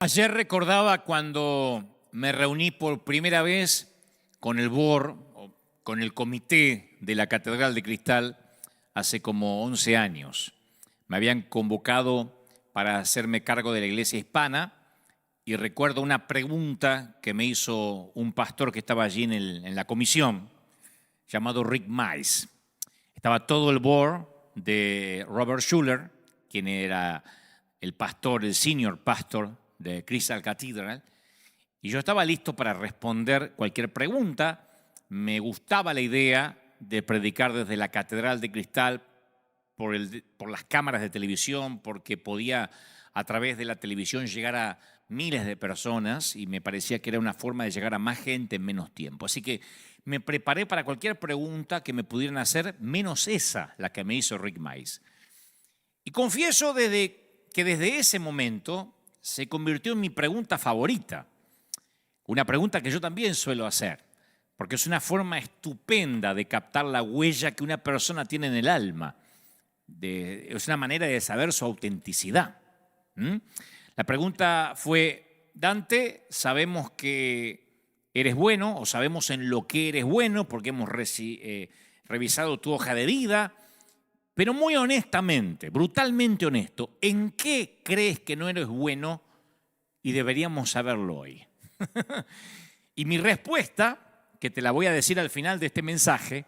Ayer recordaba cuando me reuní por primera vez con el board, o con el comité de la Catedral de Cristal, hace como 11 años. Me habían convocado para hacerme cargo de la iglesia hispana y recuerdo una pregunta que me hizo un pastor que estaba allí en la comisión, llamado Rick Mize. Estaba todo el board de Robert Schuller, quien era el pastor, el senior pastor de Crystal Cathedral, y yo estaba listo para responder cualquier pregunta. Me gustaba la idea de predicar desde la Catedral de Cristal por las cámaras de televisión, porque podía a través de la televisión llegar a miles de personas y me parecía que era una forma de llegar a más gente en menos tiempo. Así que me preparé para cualquier pregunta que me pudieran hacer, menos esa, la que me hizo Rick Mize. Y confieso que desde ese momento se convirtió en mi pregunta favorita. Una pregunta que yo también suelo hacer, porque es una forma estupenda de captar la huella que una persona tiene en el alma. Es una manera de saber su autenticidad. La pregunta fue: Dante, sabemos que eres bueno, o sabemos en lo que eres bueno, porque hemos revisado tu hoja de vida, pero muy honestamente, brutalmente honesto, ¿en qué crees que no eres bueno y deberíamos saberlo hoy? Y mi respuesta, que te la voy a decir al final de este mensaje,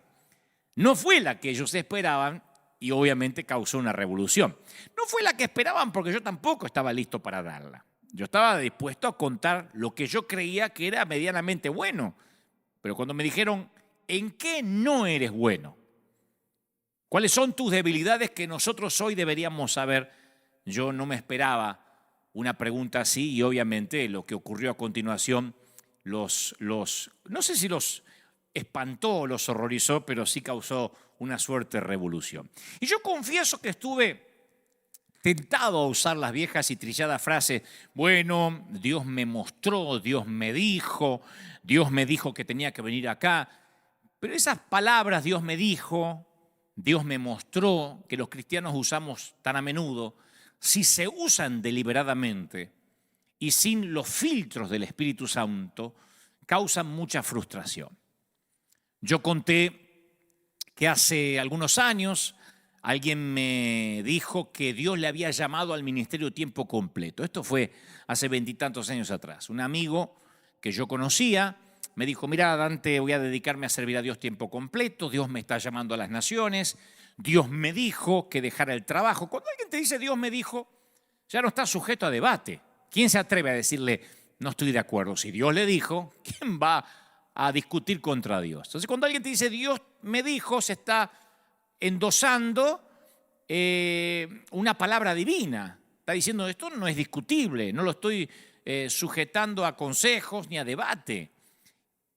no fue la que ellos esperaban y obviamente causó una revolución. No fue la que esperaban porque yo tampoco estaba listo para darla. Yo estaba dispuesto a contar lo que yo creía que era medianamente bueno, pero cuando me dijeron, ¿en qué no eres bueno? ¿Cuáles son tus debilidades que nosotros hoy deberíamos saber? Yo no me esperaba una pregunta así y obviamente lo que ocurrió a continuación no sé si los espantó o los horrorizó, pero sí causó una suerte de revolución. Y yo confieso que estuve tentado a usar las viejas y trilladas frases: bueno, Dios me mostró, Dios me dijo que tenía que venir acá. Pero esas palabras, Dios me dijo, Dios me mostró, que los cristianos usamos tan a menudo, si se usan deliberadamente y sin los filtros del Espíritu Santo, causan mucha frustración. Yo conté que hace algunos años alguien me dijo que Dios le había llamado al ministerio tiempo completo. Esto fue hace 20 y tantos años atrás. Un amigo que yo conocía me dijo: mira, Dante, voy a dedicarme a servir a Dios tiempo completo, Dios me está llamando a las naciones, Dios me dijo que dejara el trabajo. Cuando alguien te dice Dios me dijo, ya no está sujeto a debate. ¿Quién se atreve a decirle no estoy de acuerdo? Si Dios le dijo, ¿quién va a discutir contra Dios? Entonces, cuando alguien te dice Dios me dijo, se está endosando una palabra divina. Está diciendo esto no es discutible, no lo estoy sujetando a consejos ni a debate.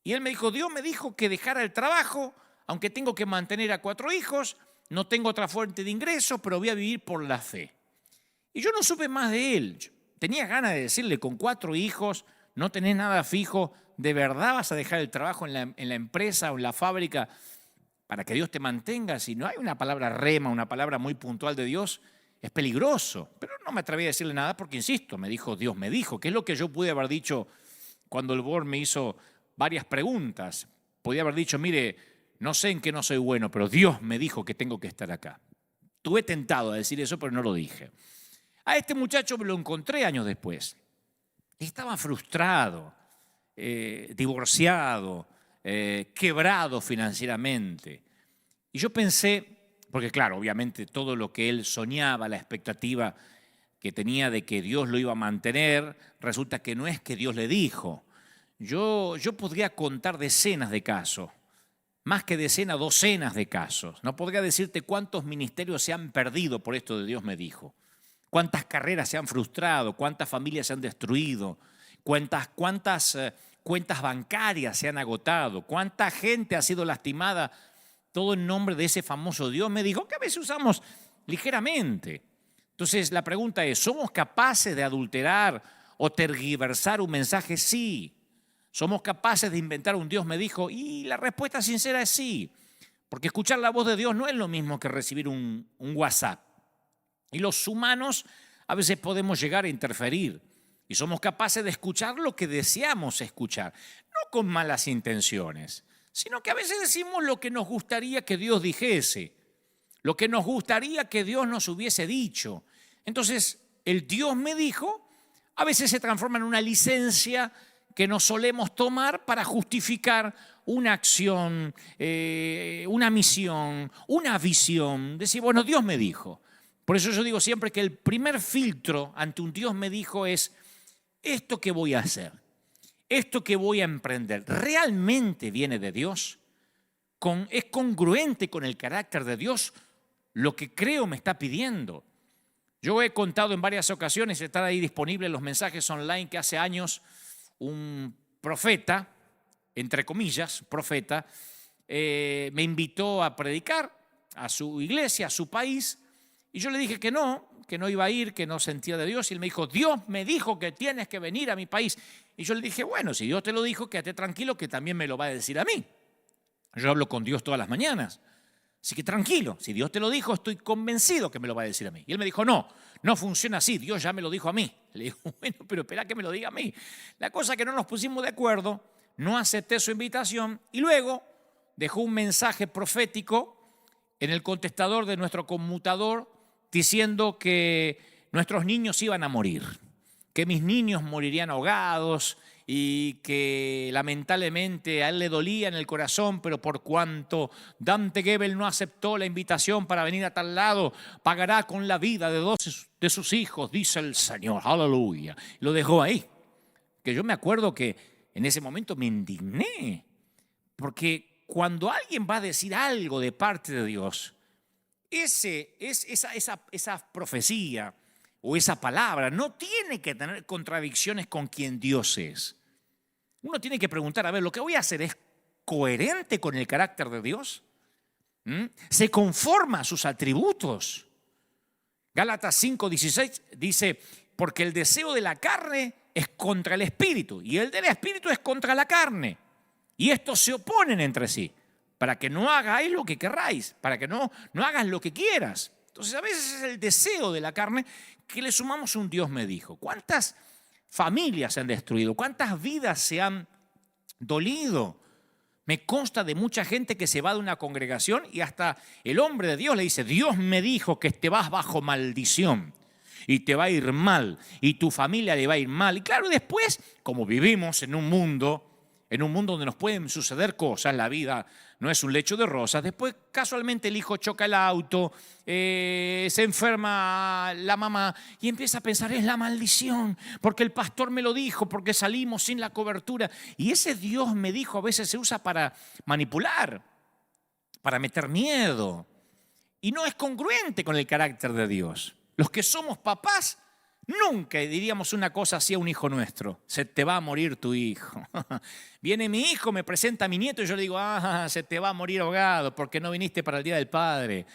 Y él me dijo, Dios me dijo que dejara el trabajo, aunque tengo que mantener a 4 hijos, no tengo otra fuente de ingreso, pero voy a vivir por la fe. Y yo no supe más de él. Tenía ganas de decirle, con 4 hijos, no tenés nada fijo, ¿de verdad vas a dejar el trabajo en la empresa o en la fábrica para que Dios te mantenga? Si no hay una palabra rema, una palabra muy puntual de Dios, es peligroso. Pero no me atreví a decirle nada porque, insisto, me dijo, Dios me dijo, que es lo que yo pude haber dicho cuando el board me hizo varias preguntas. Podía haber dicho, mire, no sé en qué no soy bueno, pero Dios me dijo que tengo que estar acá. Estuve tentado a decir eso, pero no lo dije. A este muchacho me lo encontré años después. Estaba frustrado, divorciado, quebrado financieramente. Y yo pensé, porque claro, obviamente todo lo que él soñaba, la expectativa que tenía de que Dios lo iba a mantener, resulta que no es que Dios le dijo. Yo podría contar decenas de casos, más que decenas, docenas de casos. No podría decirte cuántos ministerios se han perdido por esto de Dios me dijo, cuántas carreras se han frustrado, cuántas familias se han destruido, cuántas cuentas bancarias se han agotado, cuánta gente ha sido lastimada, todo en nombre de ese famoso Dios me dijo, que a veces usamos ligeramente. Entonces la pregunta es, ¿somos capaces de adulterar o tergiversar un mensaje? Sí. ¿Somos capaces de inventar un Dios me dijo? Y la respuesta sincera es sí, porque escuchar la voz de Dios no es lo mismo que recibir un WhatsApp. Y los humanos a veces podemos llegar a interferir. Y somos capaces de escuchar lo que deseamos escuchar, no con malas intenciones, sino que a veces decimos lo que nos gustaría que Dios dijese, lo que nos gustaría que Dios nos hubiese dicho. Entonces, el Dios me dijo, a veces se transforma en una licencia que nos solemos tomar para justificar una acción, una misión, una visión. Decir, bueno, Dios me dijo. Por eso yo digo siempre que el primer filtro ante un Dios me dijo es, esto que voy a hacer, esto que voy a emprender, ¿realmente viene de Dios? ¿Es congruente con el carácter de Dios lo que creo me está pidiendo? Yo he contado en varias ocasiones, están ahí disponibles los mensajes online, que hace años un profeta, entre comillas, profeta, me invitó a predicar a su iglesia, a su país, y yo le dije que no iba a ir, que no sentía de Dios, y él me dijo, Dios me dijo que tienes que venir a mi país. Y yo le dije, bueno, si Dios te lo dijo, quédate tranquilo que también me lo va a decir a mí. Yo hablo con Dios todas las mañanas. Así que tranquilo, si Dios te lo dijo, estoy convencido que me lo va a decir a mí. Y él me dijo, no funciona así, Dios ya me lo dijo a mí. Le digo, bueno, pero espera que me lo diga a mí. La cosa es que no nos pusimos de acuerdo, no acepté su invitación y luego dejó un mensaje profético en el contestador de nuestro conmutador diciendo que nuestros niños iban a morir, que mis niños morirían ahogados y que lamentablemente a él le dolía en el corazón, pero por cuanto Dante Gebel no aceptó la invitación para venir a tal lado, pagará con la vida de 2 de sus hijos, dice el Señor, aleluya. Lo dejó ahí. Que yo me acuerdo que en ese momento me indigné, porque cuando alguien va a decir algo de parte de Dios, esa profecía o esa palabra no tiene que tener contradicciones con quien Dios es. Uno tiene que preguntar, a ver, ¿lo que voy a hacer es coherente con el carácter de Dios? ¿Se conforma a sus atributos? Gálatas 5:16 dice, porque el deseo de la carne es contra el espíritu y el del espíritu es contra la carne. Y estos se oponen entre sí, para que no hagáis lo que querráis, para que no hagas lo que quieras. Entonces a veces es el deseo de la carne que le sumamos un Dios me dijo. ¿Cuántas familias se han destruido? ¿Cuántas vidas se han dolido? Me consta de mucha gente que se va de una congregación y hasta el hombre de Dios le dice, Dios me dijo que te vas bajo maldición y te va a ir mal y tu familia le va a ir mal. Y claro, después, como vivimos en un mundo donde nos pueden suceder cosas, la vida no es un lecho de rosas, después casualmente el hijo choca el auto, se enferma la mamá y empieza a pensar, es la maldición, porque el pastor me lo dijo, porque salimos sin la cobertura. Y ese Dios me dijo a veces se usa para manipular, para meter miedo, y no es congruente con el carácter de Dios. Los que somos papás, nunca diríamos una cosa así a un hijo nuestro. Se te va a morir tu hijo. Viene mi hijo, me presenta a mi nieto y yo le digo, se te va a morir ahogado porque no viniste para el Día del Padre.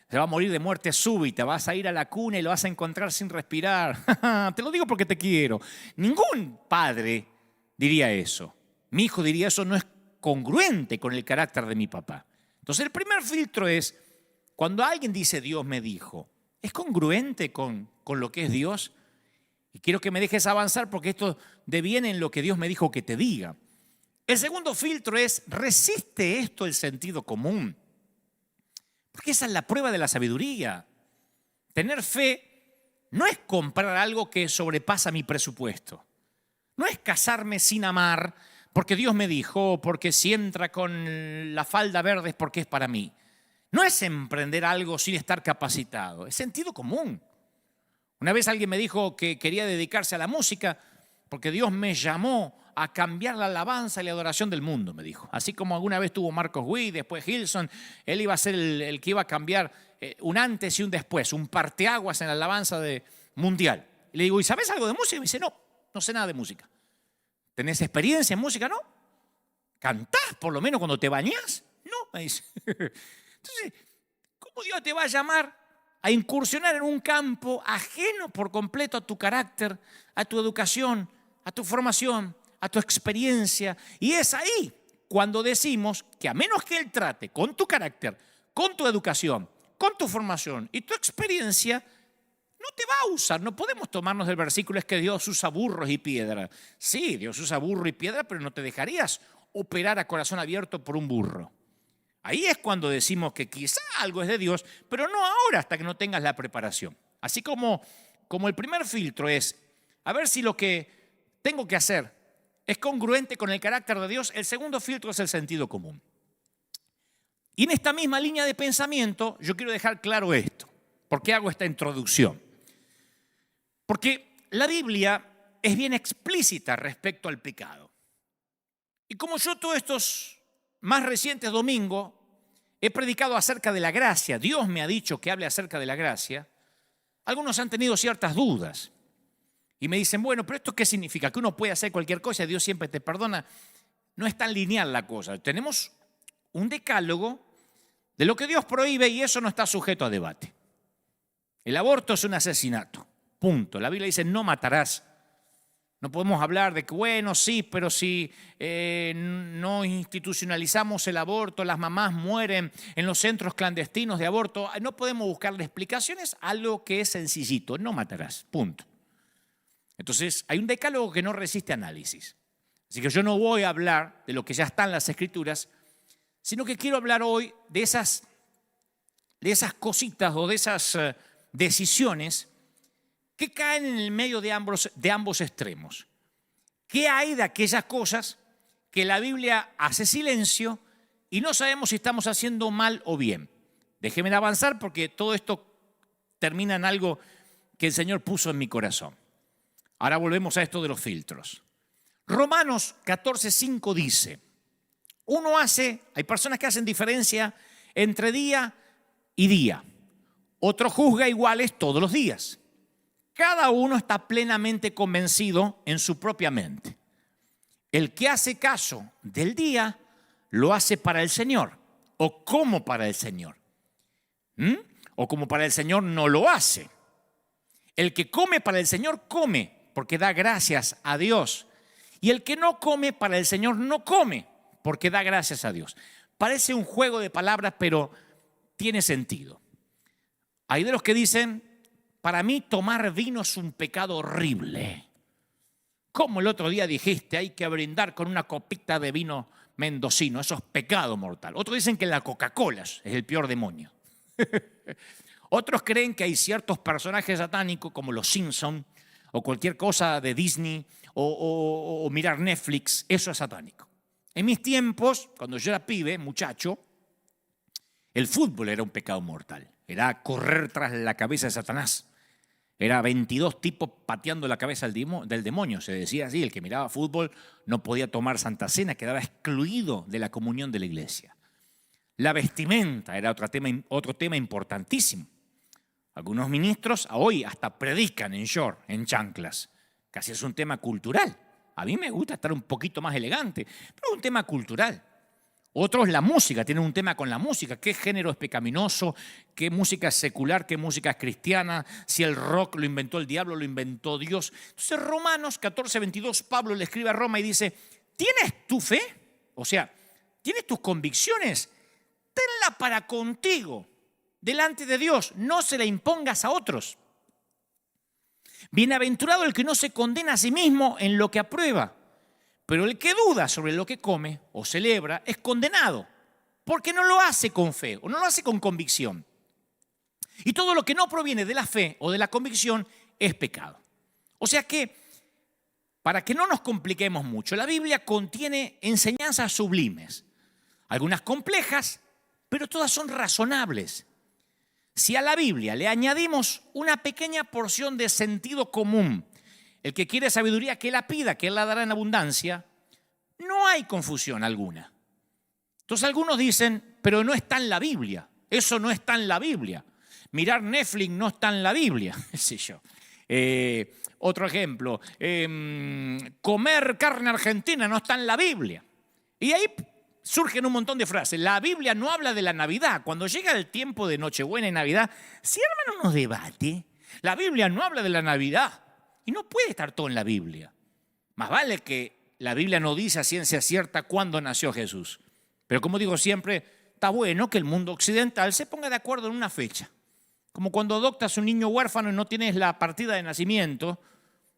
Se va a morir de muerte súbita, vas a ir a la cuna y lo vas a encontrar sin respirar. Te lo digo porque te quiero. Ningún padre diría eso. Mi hijo diría, eso no es congruente con el carácter de mi papá. Entonces el primer filtro es, cuando alguien dice Dios me dijo, ¿es congruente con lo que es Dios? Y quiero que me dejes avanzar porque esto deviene en lo que Dios me dijo que te diga. El segundo filtro es, ¿resiste esto el sentido común? Porque esa es la prueba de la sabiduría. Tener fe no es comprar algo que sobrepasa mi presupuesto. No es casarme sin amar porque Dios me dijo, porque si entra con la falda verde es porque es para mí. No es emprender algo sin estar capacitado, es sentido común. Una vez alguien me dijo que quería dedicarse a la música porque Dios me llamó a cambiar la alabanza y la adoración del mundo, me dijo. Así como alguna vez tuvo Marcos Witt, después Hilson, él iba a ser el que iba a cambiar un antes y un después, un parteaguas en la alabanza mundial. Y le digo, ¿y sabes algo de música? Y me dice, no sé nada de música. ¿Tenés experiencia en música? No. ¿Cantás por lo menos cuando te bañás? No, me dice. Entonces, ¿cómo Dios te va a llamar a incursionar en un campo ajeno por completo a tu carácter, a tu educación, a tu formación, a tu experiencia? Y es ahí cuando decimos que a menos que Él trate con tu carácter, con tu educación, con tu formación y tu experiencia, no te va a usar. No podemos tomarnos del versículo es que Dios usa burros y piedra. Sí, Dios usa burro y piedra, pero no te dejarías operar a corazón abierto por un burro. Ahí es cuando decimos que quizá algo es de Dios, pero no ahora hasta que no tengas la preparación. Así como el primer filtro es a ver si lo que tengo que hacer es congruente con el carácter de Dios, el segundo filtro es el sentido común. Y en esta misma línea de pensamiento yo quiero dejar claro esto. ¿Por qué hago esta introducción? Porque la Biblia es bien explícita respecto al pecado. Y como yo todos estos más recientes domingos he predicado acerca de la gracia, Dios me ha dicho que hable acerca de la gracia, algunos han tenido ciertas dudas y me dicen, bueno, pero ¿esto qué significa? ¿Que uno puede hacer cualquier cosa y Dios siempre te perdona? No es tan lineal la cosa. Tenemos un decálogo de lo que Dios prohíbe y eso no está sujeto a debate. El aborto es un asesinato, punto. La Biblia dice, no matarás. No podemos hablar de que, bueno, sí, pero si no institucionalizamos el aborto, las mamás mueren en los centros clandestinos de aborto. No podemos buscarle explicaciones a algo que es sencillito, no matarás, punto. Entonces, hay un decálogo que no resiste análisis. Así que yo no voy a hablar de lo que ya está en las Escrituras, sino que quiero hablar hoy de esas cositas o de esas decisiones que caen en el medio de ambos extremos. ¿Qué hay de aquellas cosas que la Biblia hace silencio y no sabemos si estamos haciendo mal o bien? Déjenme avanzar porque todo esto termina en algo que el Señor puso en mi corazón. Ahora volvemos a esto de los filtros. Romanos 14:5 dice, hay personas que hacen diferencia entre día y día. Otro juzga iguales todos los días. Cada uno está plenamente convencido en su propia mente. El que hace caso del día, lo hace para el Señor, o como para el Señor. O como para el Señor no lo hace. El que come para el Señor, come, porque da gracias a Dios. Y el que no come para el Señor, no come, porque da gracias a Dios. Parece un juego de palabras, pero tiene sentido. Hay de los que dicen, para mí tomar vino es un pecado horrible. Como el otro día dijiste, hay que brindar con una copita de vino mendocino, eso es pecado mortal. Otros dicen que la Coca-Cola es el peor demonio. Otros creen que hay ciertos personajes satánicos como los Simpsons o cualquier cosa de Disney o mirar Netflix, eso es satánico. En mis tiempos, cuando yo era pibe, muchacho, el fútbol era un pecado mortal. Era correr tras la cabeza de Satanás. Era 22 tipos pateando la cabeza del demonio, se decía así. El que miraba fútbol no podía tomar Santa Cena, quedaba excluido de la comunión de la iglesia. La vestimenta era otro tema importantísimo. Algunos ministros hoy hasta predican en short, en chanclas. Casi es un tema cultural. A mí me gusta estar un poquito más elegante, pero es un tema cultural. Otros la música, tienen un tema con la música. ¿Qué género es pecaminoso? ¿Qué música es secular? ¿Qué música es cristiana? Si el rock lo inventó el diablo, lo inventó Dios. Entonces Romanos 14:22, Pablo le escribe a Roma y dice, ¿tienes tu fe? O sea, ¿tienes tus convicciones? Tenla para contigo, delante de Dios. No se la impongas a otros. Bienaventurado el que no se condena a sí mismo en lo que aprueba. Pero el que duda sobre lo que come o celebra es condenado, porque no lo hace con fe o no lo hace con convicción. Y todo lo que no proviene de la fe o de la convicción es pecado. O sea que, para que no nos compliquemos mucho, la Biblia contiene enseñanzas sublimes, algunas complejas, pero todas son razonables. Si a la Biblia le añadimos una pequeña porción de sentido común, el que quiere sabiduría, que la pida, que Él la dará en abundancia, no hay confusión alguna. Entonces algunos dicen, pero no está en la Biblia, eso no está en la Biblia. Mirar Netflix no está en la Biblia, qué sé yo. Otro ejemplo, comer carne argentina no está en la Biblia. Y ahí surgen un montón de frases. La Biblia no habla de la Navidad. Cuando llega el tiempo de Nochebuena y Navidad, se arman unos debates. La Biblia no habla de la Navidad. Y no puede estar todo en la Biblia. Más vale que la Biblia no dice a ciencia cierta cuándo nació Jesús. Pero como digo siempre, está bueno que el mundo occidental se ponga de acuerdo en una fecha. Como cuando adoptas un niño huérfano y no tienes la partida de nacimiento,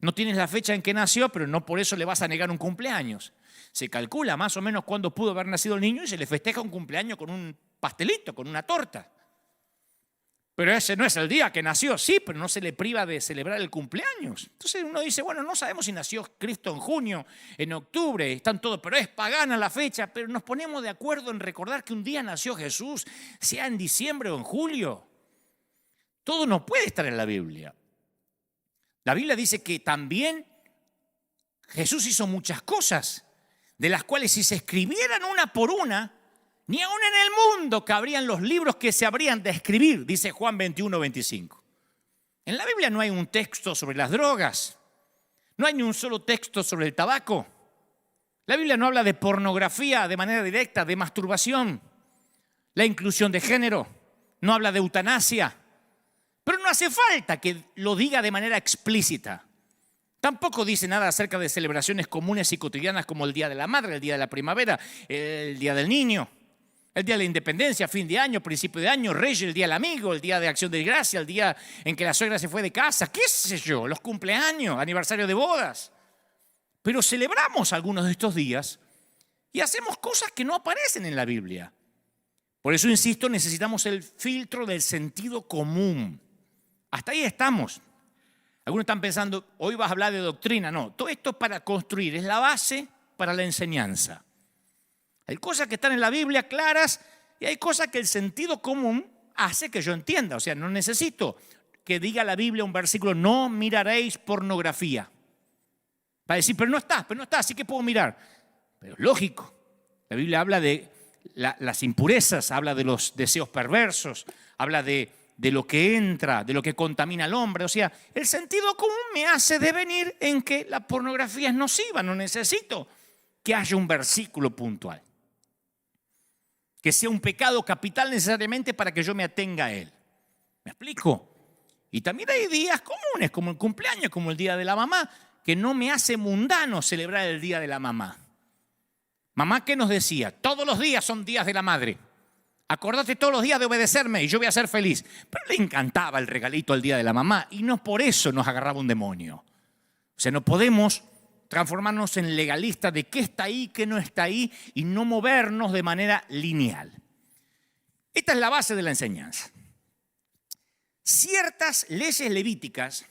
no tienes la fecha en que nació, pero no por eso le vas a negar un cumpleaños. Se calcula más o menos cuándo pudo haber nacido el niño y se le festeja un cumpleaños con un pastelito, con una torta. Pero ese no es el día que nació, sí, pero no se le priva de celebrar el cumpleaños. Entonces uno dice, bueno, no sabemos si nació Cristo en junio, en octubre, están todos, pero es pagana la fecha, pero nos ponemos de acuerdo en recordar que un día nació Jesús, sea en diciembre o en julio. Todo no puede estar en la Biblia. La Biblia dice que también Jesús hizo muchas cosas, de las cuales si se escribieran una por una, ni aún en el mundo cabrían los libros que se habrían de escribir, dice Juan 21:25. En la Biblia no hay un texto sobre las drogas, no hay ni un solo texto sobre el tabaco. La Biblia no habla de pornografía de manera directa, de masturbación, la inclusión de género, no habla de eutanasia, pero no hace falta que lo diga de manera explícita. Tampoco dice nada acerca de celebraciones comunes y cotidianas como el Día de la Madre, el Día de la Primavera, el Día del Niño, el Día de la Independencia, fin de año, principio de año, Reyes, el Día del Amigo, el Día de Acción de Gracia, el día en que la suegra se fue de casa, qué sé yo, los cumpleaños, aniversario de bodas. Pero celebramos algunos de estos días y hacemos cosas que no aparecen en la Biblia. Por eso, insisto, necesitamos el filtro del sentido común. Hasta ahí estamos. Algunos están pensando, hoy vas a hablar de doctrina. No, todo esto es para construir, es la base para la enseñanza. Hay cosas que están en la Biblia claras y hay cosas que el sentido común hace que yo entienda. O sea, no necesito que diga la Biblia un versículo, no miraréis pornografía. Para decir, pero no está, así que puedo mirar. Pero es lógico. La Biblia habla de las impurezas, habla de los deseos perversos, habla de lo que entra, de lo que contamina al hombre. O sea, el sentido común me hace devenir en que la pornografía es nociva. No necesito que haya un versículo puntual, que sea un pecado capital necesariamente para que yo me atenga a él. ¿Me explico? Y también hay días comunes, como el cumpleaños, como el Día de la Mamá, que no me hace mundano celebrar el Día de la Mamá. Mamá, ¿qué nos decía? Todos los días son días de la madre. Acordate todos los días de obedecerme y yo voy a ser feliz. Pero le encantaba el regalito al Día de la Mamá y no por eso nos agarraba un demonio. O sea, no podemos transformarnos en legalistas de qué está ahí, qué no está ahí y no movernos de manera lineal. Esta es la base de la enseñanza. Ciertas leyes levíticas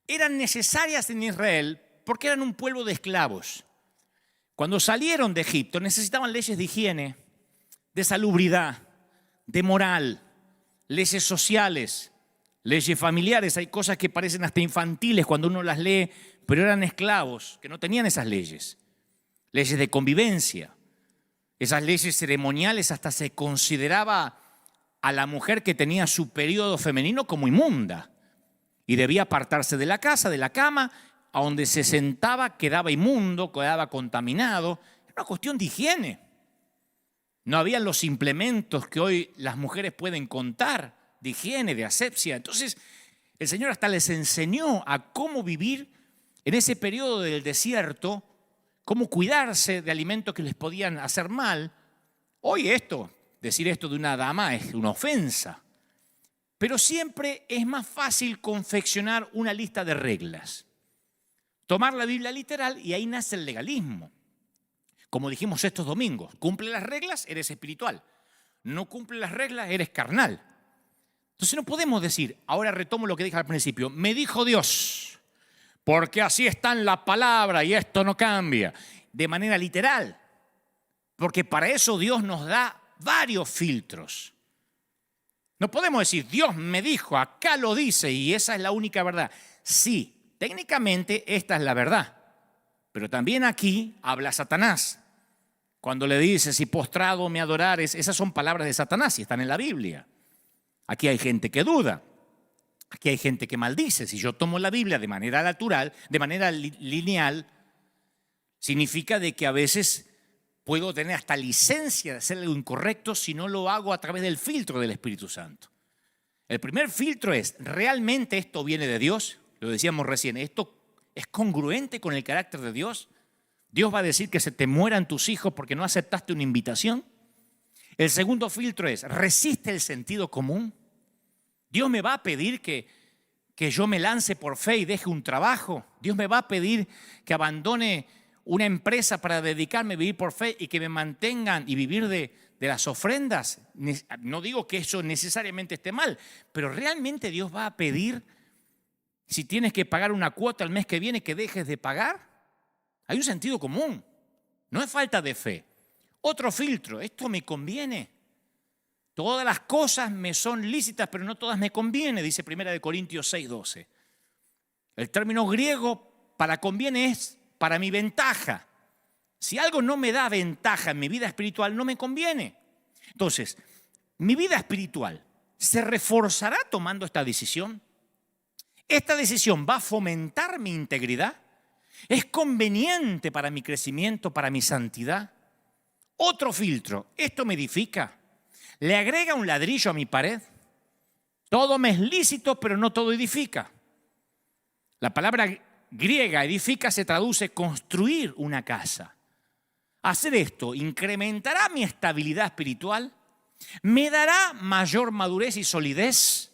eran necesarias en Israel porque eran un pueblo de esclavos. Cuando salieron de Egipto necesitaban leyes de higiene, de salubridad, de moral, leyes sociales, leyes familiares. Hay cosas que parecen hasta infantiles cuando uno las lee, pero eran esclavos que no tenían esas leyes. Leyes de convivencia. Esas leyes ceremoniales hasta se consideraba a la mujer que tenía su periodo femenino como inmunda y debía apartarse de la casa, de la cama, a donde se sentaba quedaba inmundo, quedaba contaminado. Era una cuestión de higiene. No habían los implementos que hoy las mujeres pueden contar de higiene, de asepsia. Entonces, el Señor hasta les enseñó a cómo vivir en ese periodo del desierto, cómo cuidarse de alimentos que les podían hacer mal. Hoy decir esto de una dama es una ofensa. Pero siempre es más fácil confeccionar una lista de reglas. Tomar la Biblia literal y ahí nace el legalismo. Como dijimos estos domingos, cumple las reglas, eres espiritual. No cumple las reglas, eres carnal. Entonces no podemos decir, ahora retomo lo que dije al principio, me dijo Dios, porque así está en la palabra y esto no cambia, de manera literal. Porque para eso Dios nos da varios filtros. No podemos decir, Dios me dijo, acá lo dice y esa es la única verdad. Sí, técnicamente esta es la verdad, pero también aquí habla Satanás. Cuando le dice, si postrado me adorares, esas son palabras de Satanás y están en la Biblia. Aquí hay gente que duda, aquí hay gente que maldice. Si yo tomo la Biblia de manera natural, de manera lineal, significa de que a veces puedo tener hasta licencia de hacer algo incorrecto si no lo hago a través del filtro del Espíritu Santo. El primer filtro es, ¿realmente esto viene de Dios? Lo decíamos recién, ¿esto es congruente con el carácter de Dios? ¿Dios va a decir que se te mueran tus hijos porque no aceptaste una invitación? El segundo filtro es, ¿resiste el sentido común? Dios me va a pedir que yo me lance por fe y deje un trabajo. Dios me va a pedir que abandone una empresa para dedicarme a vivir por fe y que me mantengan y vivir de las ofrendas. No digo que eso necesariamente esté mal, pero realmente Dios va a pedir, si tienes que pagar una cuota el mes que viene, que dejes de pagar. Hay un sentido común, no es falta de fe. Otro filtro, esto me conviene. Todas las cosas me son lícitas, pero no todas me conviene, dice 1 Corintios 6:12. El término griego para conviene es para mi ventaja. Si algo no me da ventaja en mi vida espiritual, no me conviene. Entonces, mi vida espiritual se reforzará tomando esta decisión. ¿Esta decisión va a fomentar mi integridad? ¿Es conveniente para mi crecimiento, para mi santidad? Otro filtro, ¿esto me edifica? ¿Le agrega un ladrillo a mi pared? Todo me es lícito, pero no todo edifica. La palabra griega edifica se traduce construir una casa. Hacer esto incrementará mi estabilidad espiritual, me dará mayor madurez y solidez.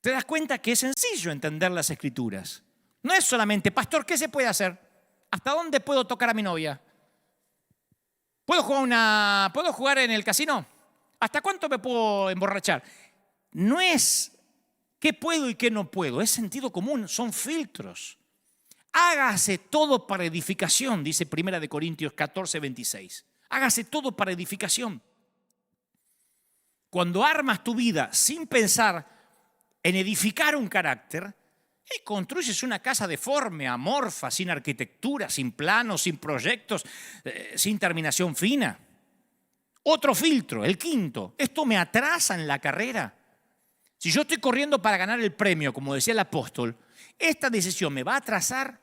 ¿Te das cuenta que es sencillo entender las Escrituras? No es solamente, pastor, ¿qué se puede hacer? ¿Hasta dónde puedo tocar a mi novia? ¿Puedo jugar en el casino? ¿Hasta cuánto me puedo emborrachar? No es qué puedo y qué no puedo, es sentido común, son filtros. Hágase todo para edificación, dice 1 Corintios 14:26. Hágase todo para edificación. Cuando armas tu vida sin pensar en edificar un carácter, y construyes una casa deforme, amorfa, sin arquitectura, sin planos, sin proyectos, sin terminación fina. Otro filtro, el quinto, esto me atrasa en la carrera. Si yo estoy corriendo para ganar el premio, como decía el apóstol, esta decisión me va a atrasar.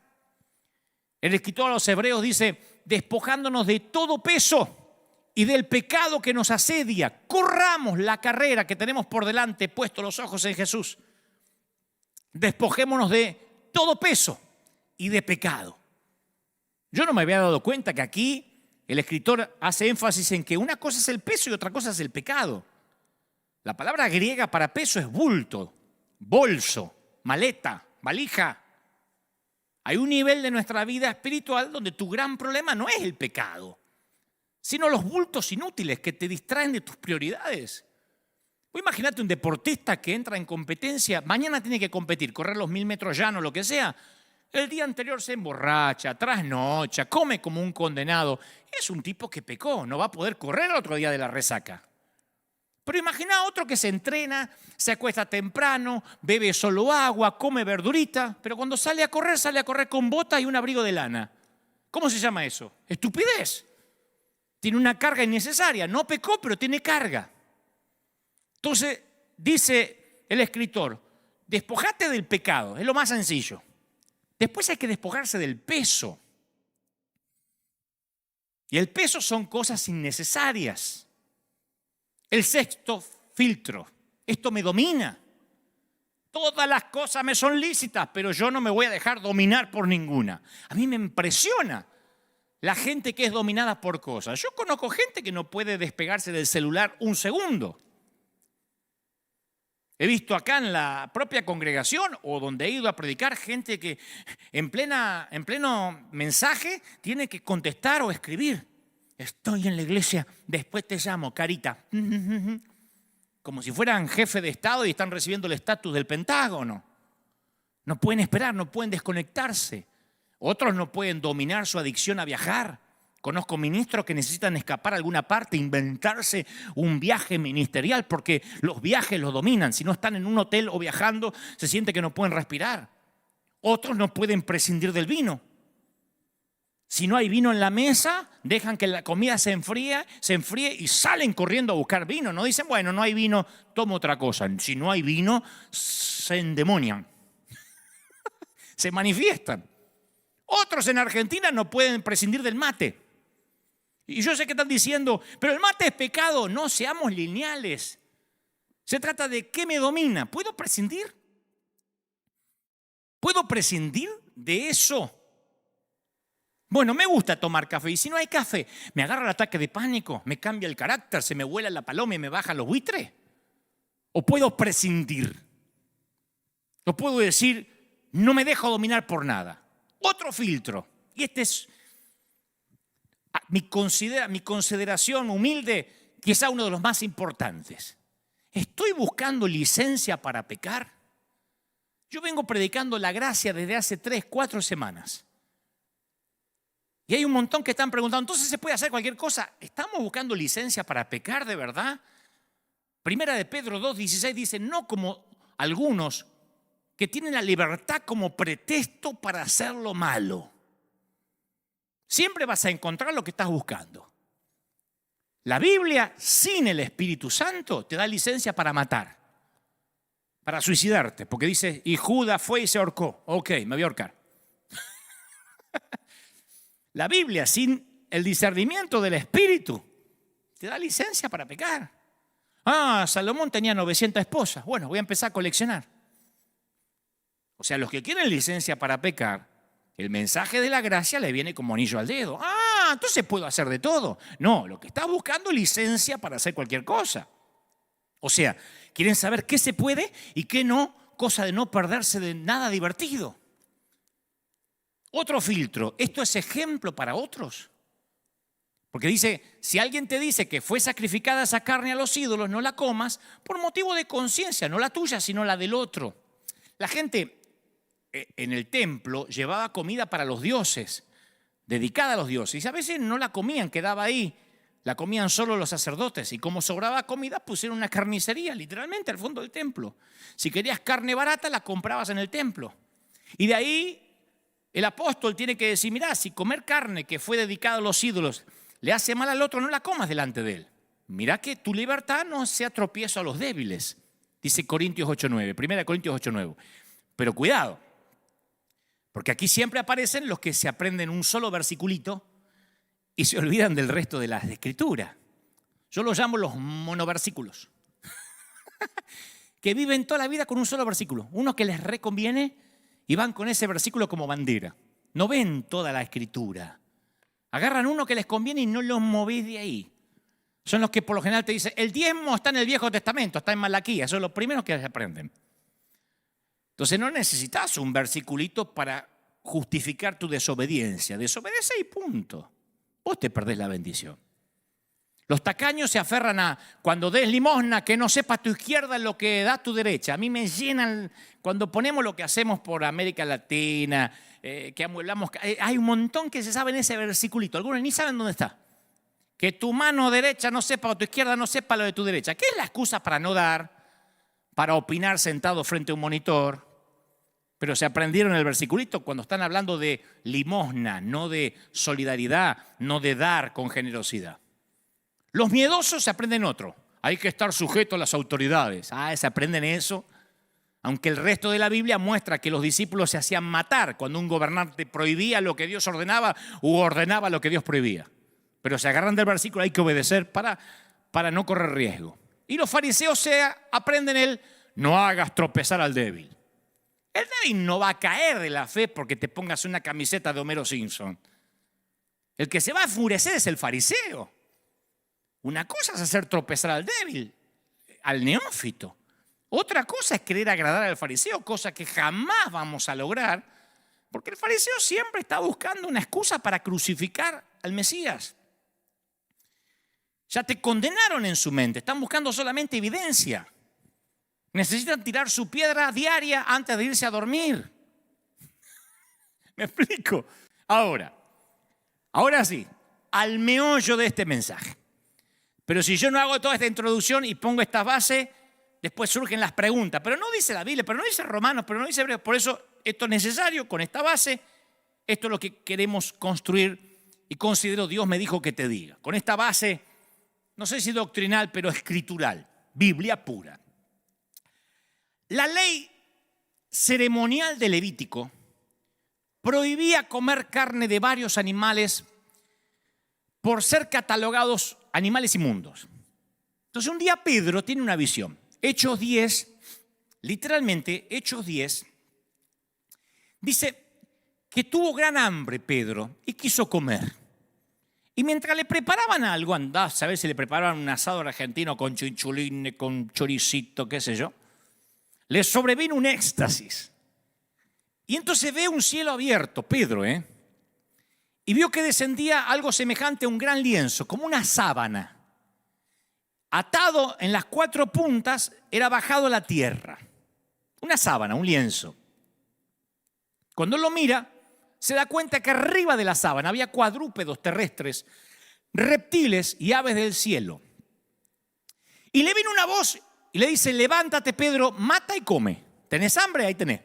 El escritor a los Hebreos dice, despojándonos de todo peso y del pecado que nos asedia, corramos la carrera que tenemos por delante, puesto los ojos en Jesús. Despojémonos de todo peso y de pecado. Yo no me había dado cuenta que aquí el escritor hace énfasis en que una cosa es el peso y otra cosa es el pecado. La palabra griega para peso es bulto, bolso, maleta, valija. Hay un nivel de nuestra vida espiritual donde tu gran problema no es el pecado, sino los bultos inútiles que te distraen de tus prioridades. Imagínate un deportista que entra en competencia, mañana tiene que competir, correr los 1000 metros llanos, lo que sea. El día anterior se emborracha, trasnocha, come como un condenado. Es un tipo que pecó, no va a poder correr el otro día de la resaca. Pero imagina a otro que se entrena, se acuesta temprano, bebe solo agua, come verdurita, pero cuando sale a correr con bota y un abrigo de lana. ¿Cómo se llama eso? Estupidez. Tiene una carga innecesaria, no pecó, pero tiene carga. Entonces, dice el escritor, despojate del pecado, es lo más sencillo. Después hay que despojarse del peso. Y el peso son cosas innecesarias. El sexto filtro, esto me domina. Todas las cosas me son lícitas, pero yo no me voy a dejar dominar por ninguna. A mí me impresiona la gente que es dominada por cosas. Yo conozco gente que no puede despegarse del celular un segundo. He visto acá en la propia congregación o donde he ido a predicar gente que en pleno mensaje tiene que contestar o escribir. Estoy en la iglesia, después te llamo, carita. Como si fueran jefe de Estado y están recibiendo el estatus del Pentágono. No pueden esperar, no pueden desconectarse. Otros no pueden dominar su adicción a viajar. Conozco ministros que necesitan escapar a alguna parte, inventarse un viaje ministerial porque los viajes los dominan. Si no están en un hotel o viajando, se siente que no pueden respirar. Otros no pueden prescindir del vino. Si no hay vino en la mesa, dejan que la comida se enfríe y salen corriendo a buscar vino. No dicen, bueno, no hay vino, tomo otra cosa. Si no hay vino, se endemonian. Se manifiestan. Otros en Argentina no pueden prescindir del mate. Y yo sé que están diciendo, pero el mate es pecado. No, seamos lineales. Se trata de qué me domina. ¿Puedo prescindir? ¿Puedo prescindir de eso? Bueno, me gusta tomar café y si no hay café, me agarra el ataque de pánico, me cambia el carácter, se me vuela la paloma y me bajan los buitres. o puedo prescindir. O puedo decir, no me dejo dominar por nada. Otro filtro, y este es mi consideración humilde, quizá uno de los más importantes. ¿Estoy buscando licencia para pecar? Yo vengo predicando la gracia desde hace 3, 4 semanas. Y hay un montón que están preguntando, ¿entonces se puede hacer cualquier cosa? ¿Estamos buscando licencia para pecar de verdad? Primera de Pedro 2:16 dice, no como algunos que tienen la libertad como pretexto para hacer lo malo. Siempre vas a encontrar lo que estás buscando. La Biblia, sin el Espíritu Santo, te da licencia para matar, para suicidarte, porque dice, y Judas fue y se ahorcó. Ok, me voy a ahorcar. La Biblia, sin el discernimiento del Espíritu, te da licencia para pecar. Salomón tenía 900 esposas. Bueno, voy a empezar a coleccionar. O sea, los que quieren licencia para pecar, el mensaje de la gracia le viene como anillo al dedo. Entonces puedo hacer de todo. No, lo que está buscando es licencia para hacer cualquier cosa. O sea, quieren saber qué se puede y qué no, cosa de no perderse de nada divertido. Otro filtro, ¿esto es ejemplo para otros? Porque dice, si alguien te dice que fue sacrificada esa carne a los ídolos, no la comas por motivo de conciencia, no la tuya, sino la del otro. La gente en el templo llevaba comida para los dioses, dedicada a los dioses, y a veces no la comían, quedaba ahí, la comían solo los sacerdotes, y como sobraba comida pusieron una carnicería, literalmente al fondo del templo. Si querías carne barata, la comprabas en el templo. Y de ahí el apóstol tiene que decir, mirá, si comer carne que fue dedicada a los ídolos le hace mal al otro, no la comas delante de él. Mirá que tu libertad no sea tropiezo a los débiles, dice Corintios 8:9, 1 Corintios 8:9. Pero cuidado, porque aquí siempre aparecen los que se aprenden un solo versiculito y se olvidan del resto de las escrituras. Yo los llamo los monoversículos, que viven toda la vida con un solo versículo, uno que les reconviene y van con ese versículo como bandera. No ven toda la escritura. Agarran uno que les conviene y no los movés de ahí. Son los que por lo general te dicen, el diezmo está en el Viejo Testamento, está en Malaquías, son los primeros que se aprenden. Entonces no necesitas un versiculito para justificar tu desobediencia. Desobedece y punto. Vos te perdés la bendición. Los tacaños se aferran a, cuando des limosna, que no sepa tu izquierda lo que da tu derecha. A mí me llenan, cuando ponemos lo que hacemos por América Latina, que amueblamos, hay un montón que se saben ese versiculito. Algunos ni saben dónde está. Que tu mano derecha no sepa o tu izquierda no sepa lo de tu derecha. ¿Qué es la excusa para no dar? Para opinar sentado frente a un monitor? Pero se aprendieron el versiculito cuando están hablando de limosna, no de solidaridad, no de dar con generosidad. Los miedosos se aprenden otro. Hay que estar sujeto a las autoridades. Se aprenden eso. Aunque el resto de la Biblia muestra que los discípulos se hacían matar cuando un gobernante prohibía lo que Dios ordenaba u ordenaba lo que Dios prohibía. Pero se agarran del versículo, hay que obedecer para no correr riesgo. Y los fariseos aprenden el no hagas tropezar al débil. El débil no va a caer de la fe porque te pongas una camiseta de Homero Simpson. El que se va a enfurecer es el fariseo. Una cosa es hacer tropezar al débil, al neófito. Otra cosa es querer agradar al fariseo, cosa que jamás vamos a lograr, porque el fariseo siempre está buscando una excusa para crucificar al Mesías. Ya te condenaron en su mente, están buscando solamente evidencia. Necesitan tirar su piedra diaria antes de irse a dormir. ¿Me explico? Ahora sí, al meollo de este mensaje. Pero si yo no hago toda esta introducción y pongo esta base, después surgen las preguntas. Pero no dice la Biblia, pero no dice Romanos, pero no dice Hebreos. Por eso esto es necesario con esta base. Esto es lo que queremos construir y considero Dios me dijo que te diga. Con esta base, no sé si doctrinal, pero escritural, Biblia pura. La ley ceremonial de Levítico prohibía comer carne de varios animales por ser catalogados animales inmundos. Entonces un día Pedro tiene una visión. Hechos 10, literalmente Hechos 10, dice que tuvo gran hambre Pedro y quiso comer. Y mientras le preparaban algo, andá a saber si le preparaban un asado argentino con chinchulines, con choricito, qué sé yo, le sobrevino un éxtasis. Y entonces ve un cielo abierto, Pedro, y vio que descendía algo semejante a un gran lienzo, como una sábana. Atado en las 4 puntas, era bajado a la tierra. Una sábana, un lienzo. Cuando lo mira, se da cuenta que arriba de la sábana había cuadrúpedos terrestres, reptiles y aves del cielo. Y le vino una voz y le dice: levántate, Pedro, mata y come. ¿Tenés hambre? Ahí tenés.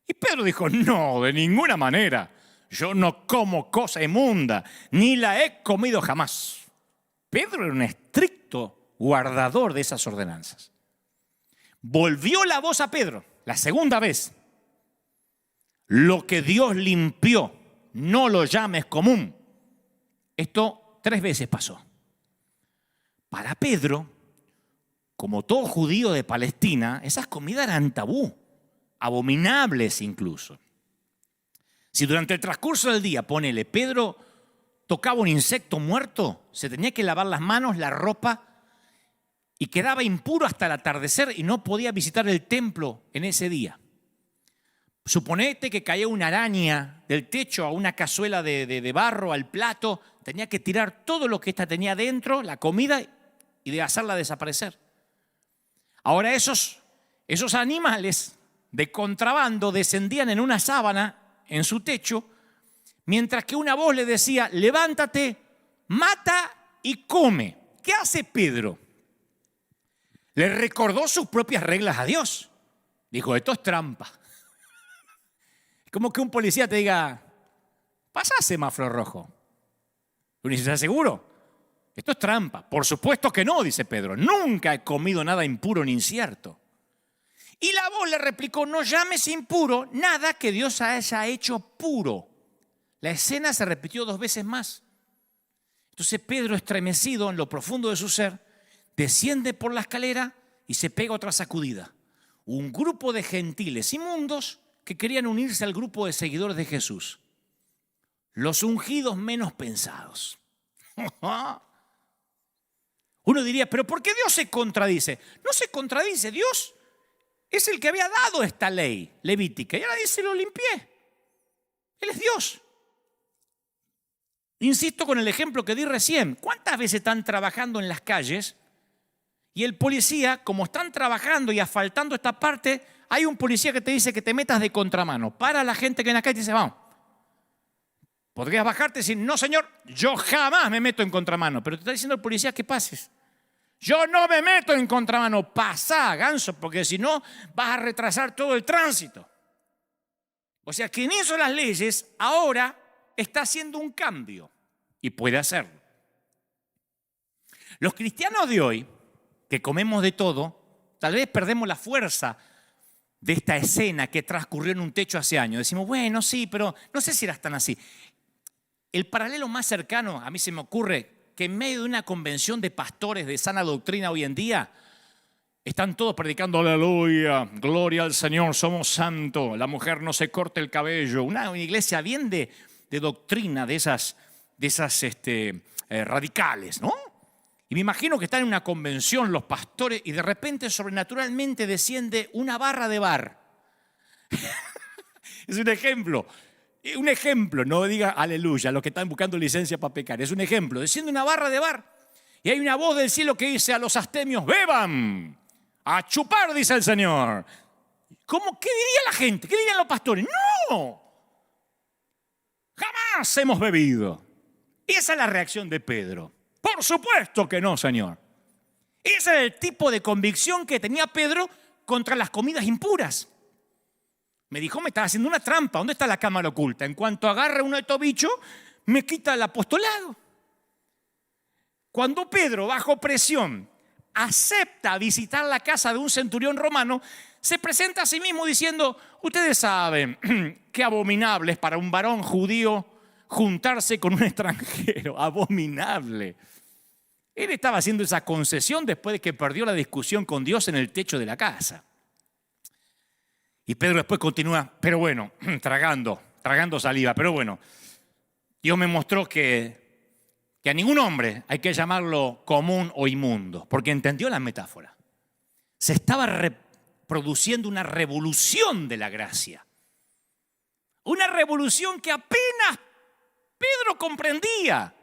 Y Pedro dijo: no, de ninguna manera. Yo no como cosa inmunda, ni la he comido jamás. Pedro era un estricto guardador de esas ordenanzas. Volvió la voz a Pedro, la segunda vez: lo que Dios limpió, no lo llames común. Esto 3 veces pasó. Para Pedro, como todo judío de Palestina, esas comidas eran tabú, abominables incluso. Si durante el transcurso del día, ponele, Pedro tocaba un insecto muerto, se tenía que lavar las manos, la ropa, y quedaba impuro hasta el atardecer y no podía visitar el templo en ese día. Suponete que caía una araña del techo a una cazuela de barro, al plato, tenía que tirar todo lo que ésta tenía dentro, la comida, y de hacerla desaparecer. Ahora esos animales de contrabando descendían en una sábana en su techo, mientras que una voz le decía: levántate, mata y come. ¿Qué hace Pedro? Le recordó sus propias reglas a Dios. Dijo: esto es trampa. Es como que un policía te diga: pasa semáforo rojo. Uno dice: ¿estás seguro? Esto es trampa. Por supuesto que no, dice Pedro. Nunca he comido nada impuro ni incierto. Y la voz le replicó: no llames impuro nada que Dios haya hecho puro. La escena se repitió 2 veces más. Entonces Pedro, estremecido en lo profundo de su ser, desciende por la escalera y se pega otra sacudida. Un grupo de gentiles inmundos que querían unirse al grupo de seguidores de Jesús. Los ungidos menos pensados. Uno diría: ¿pero por qué Dios se contradice? No se contradice. Dios es el que había dado esta ley levítica y ahora dice: lo limpié. Él es Dios. Insisto con el ejemplo que di recién. ¿Cuántas veces están trabajando en las calles y el policía, como están trabajando y asfaltando esta parte, hay un policía que te dice que te metas de contramano? Para a la gente que en la calle y dice: vamos. Podrías bajarte y decir: no, señor, yo jamás me meto en contramano. Pero te está diciendo el policía que pases. Yo no me meto en contramano. Pasá, ganso, porque si no vas a retrasar todo el tránsito. O sea, quien hizo las leyes ahora está haciendo un cambio y puede hacerlo. Los cristianos de hoy, que comemos de todo, tal vez perdemos la fuerza de esta escena que transcurrió en un techo hace años. Decimos: bueno, sí, pero no sé si eras tan así. El paralelo más cercano a mí se me ocurre que en medio de una convención de pastores de sana doctrina hoy en día, están todos predicando: aleluya, gloria al Señor, somos santos, la mujer no se corte el cabello. Una iglesia bien de doctrina, de esas radicales, ¿no? Y me imagino que están en una convención los pastores y de repente sobrenaturalmente desciende una barra de bar. Es un ejemplo, no diga aleluya, los que están buscando licencia para pecar. Es un ejemplo, desciende una barra de bar y hay una voz del cielo que dice a los astemios: beban, a chupar, dice el Señor. ¿Cómo? ¿Qué diría la gente? ¿Qué dirían los pastores? ¡No! Jamás hemos bebido. Esa es la reacción de Pedro. Por supuesto que no, Señor. Ese es el tipo de convicción que tenía Pedro contra las comidas impuras. Me dijo: me estás haciendo una trampa. ¿Dónde está la cámara oculta? En cuanto agarre uno de estos bichos, me quita el apostolado. Cuando Pedro, bajo presión, acepta visitar la casa de un centurión romano, se presenta a sí mismo diciendo: ustedes saben qué abominable es para un varón judío juntarse con un extranjero. Abominable. Él estaba haciendo esa concesión después de que perdió la discusión con Dios en el techo de la casa. Y Pedro después continúa: pero bueno, tragando saliva, pero bueno, Dios me mostró que que a ningún hombre hay que llamarlo común o inmundo, porque entendió la metáfora. Se estaba produciendo una revolución de la gracia. Una revolución que apenas Pedro comprendía.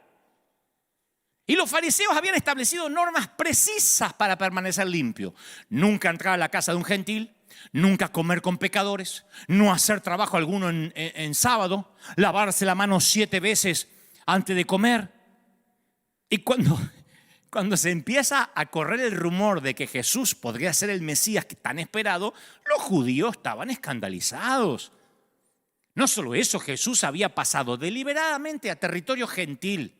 Y los fariseos habían establecido normas precisas para permanecer limpio. Nunca entrar a la casa de un gentil, nunca comer con pecadores, no hacer trabajo alguno en sábado, lavarse la mano 7 veces antes de comer. Y cuando se empieza a correr el rumor de que Jesús podría ser el Mesías tan esperado, los judíos estaban escandalizados. No solo eso, Jesús había pasado deliberadamente a territorio gentil.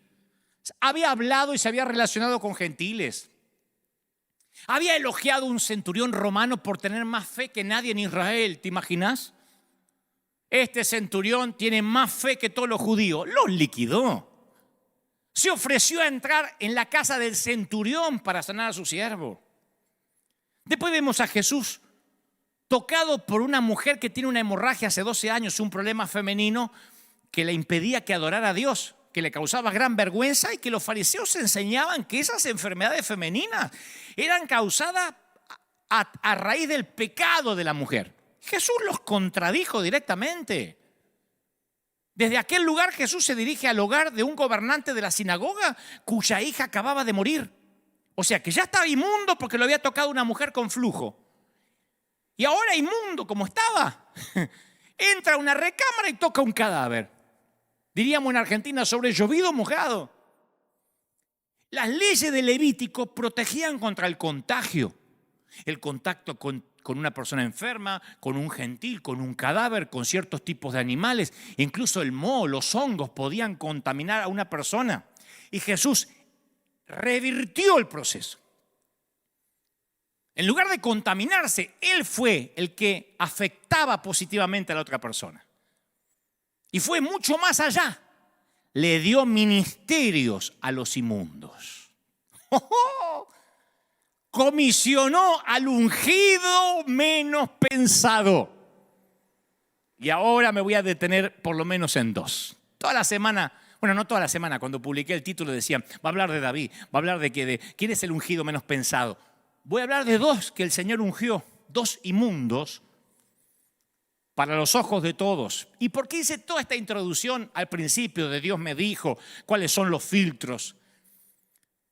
Había hablado y se había relacionado con gentiles. Había elogiado a un centurión romano por tener más fe que nadie en Israel. ¿Te imaginas? Este centurión tiene más fe que todos los judíos. Los liquidó. Se ofreció a entrar en la casa del centurión para sanar a su siervo. Después vemos a Jesús tocado por una mujer que tiene una hemorragia hace 12 años, un problema femenino que le impedía que adorara a Dios, que le causaba gran vergüenza y que los fariseos enseñaban que esas enfermedades femeninas eran causadas a raíz del pecado de la mujer. Jesús los contradijo directamente. Desde aquel lugar Jesús se dirige al hogar de un gobernante de la sinagoga cuya hija acababa de morir. O sea que ya estaba inmundo porque lo había tocado una mujer con flujo. Y ahora inmundo como estaba, entra a una recámara y toca un cadáver. Diríamos en Argentina, sobre llovido mojado. Las leyes de Levítico protegían contra el contagio. El contacto con una persona enferma, con un gentil, con un cadáver, con ciertos tipos de animales. Incluso el moho, los hongos podían contaminar a una persona. Y Jesús revirtió el proceso. En lugar de contaminarse, Él fue el que afectaba positivamente a la otra persona. Y fue mucho más allá. Le dio ministerios a los inmundos. Comisionó al ungido menos pensado. Y ahora me voy a detener por lo menos en 2. Toda la semana, bueno, no toda la semana, cuando publiqué el título decían, va a hablar de David, va a hablar de quién es el ungido menos pensado. Voy a hablar de 2 que el Señor ungió, 2 inmundos para los ojos de todos. ¿Y por qué hice toda esta introducción al principio de Dios me dijo cuáles son los filtros?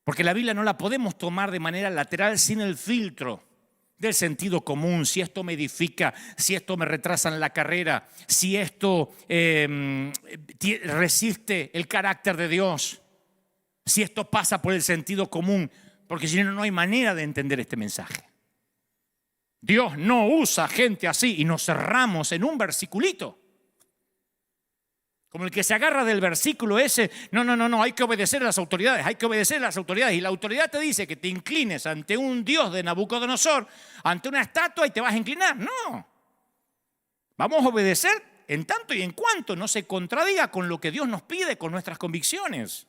Porque la Biblia no la podemos tomar de manera lateral sin el filtro del sentido común. Si esto me edifica, si esto me retrasa en la carrera, si esto resiste el carácter de Dios, si esto pasa por el sentido común, porque si no, no hay manera de entender este mensaje. Dios no usa gente así y nos cerramos en un versiculito. Como el que se agarra del versículo ese, no, hay que obedecer a las autoridades, hay que obedecer a las autoridades. Y la autoridad te dice que te inclines ante un Dios de Nabucodonosor, ante una estatua y te vas a inclinar. No. Vamos a obedecer en tanto y en cuanto no se contradiga con lo que Dios nos pide, con nuestras convicciones.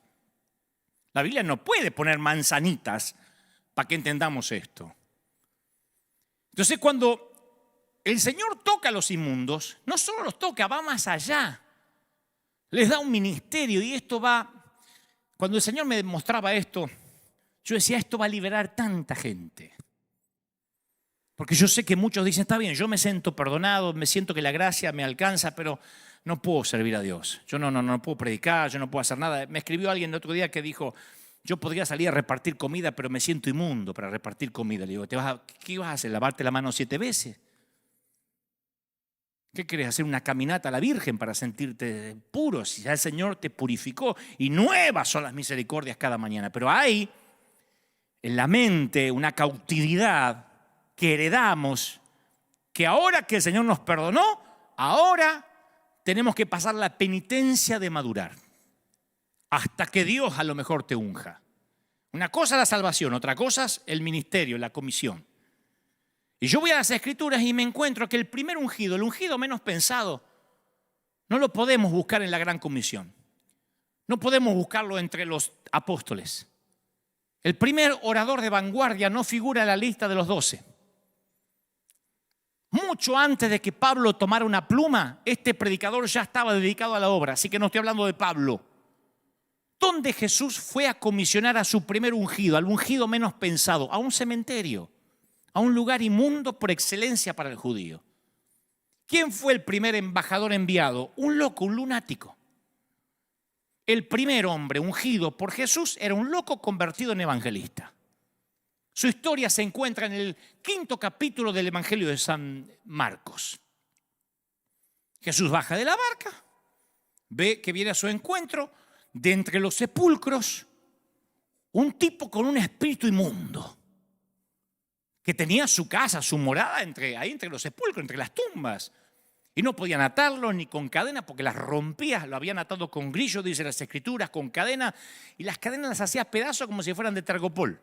La Biblia no puede poner manzanitas para que entendamos esto. Entonces, cuando el Señor toca a los inmundos, no solo los toca, va más allá. Les da un ministerio y esto va... Cuando el Señor me mostraba esto, yo decía, esto va a liberar tanta gente. Porque yo sé que muchos dicen, está bien, yo me siento perdonado, me siento que la gracia me alcanza, pero no puedo servir a Dios. Yo no puedo predicar, yo no puedo hacer nada. Me escribió alguien el otro día que dijo, yo podría salir a repartir comida, pero me siento inmundo para repartir comida. Le digo, ¿qué vas a hacer? ¿Lavarte la mano 7 veces? ¿Qué querés? ¿Hacer una caminata a la Virgen para sentirte puro? Si ya el Señor te purificó y nuevas son las misericordias cada mañana. Pero hay en la mente una cautividad que heredamos, que ahora que el Señor nos perdonó, ahora tenemos que pasar la penitencia de madurar hasta que Dios a lo mejor te unja. Una cosa es la salvación, otra cosa es el ministerio, la comisión. Y yo voy a las Escrituras y me encuentro que el primer ungido, el ungido menos pensado, no lo podemos buscar en la gran comisión. No podemos buscarlo entre los apóstoles. El primer orador de vanguardia no figura en la lista de los 12. Mucho antes de que Pablo tomara una pluma, este predicador ya estaba dedicado a la obra, así que no estoy hablando de Pablo. ¿Dónde Jesús fue a comisionar a su primer ungido, al ungido menos pensado? A un cementerio, a un lugar inmundo por excelencia para el judío. ¿Quién fue el primer embajador enviado? Un loco, un lunático. El primer hombre ungido por Jesús era un loco convertido en evangelista. Su historia se encuentra en el 5º capítulo del Evangelio de San Marcos. Jesús baja de la barca, ve que viene a su encuentro de entre los sepulcros un tipo con un espíritu inmundo, que tenía su casa, su morada ahí entre los sepulcros, entre las tumbas. Y no podían atarlo ni con cadena porque las rompía, lo habían atado con grillo, dice las Escrituras, con cadena, y las cadenas las hacía pedazos como si fueran de tergopol.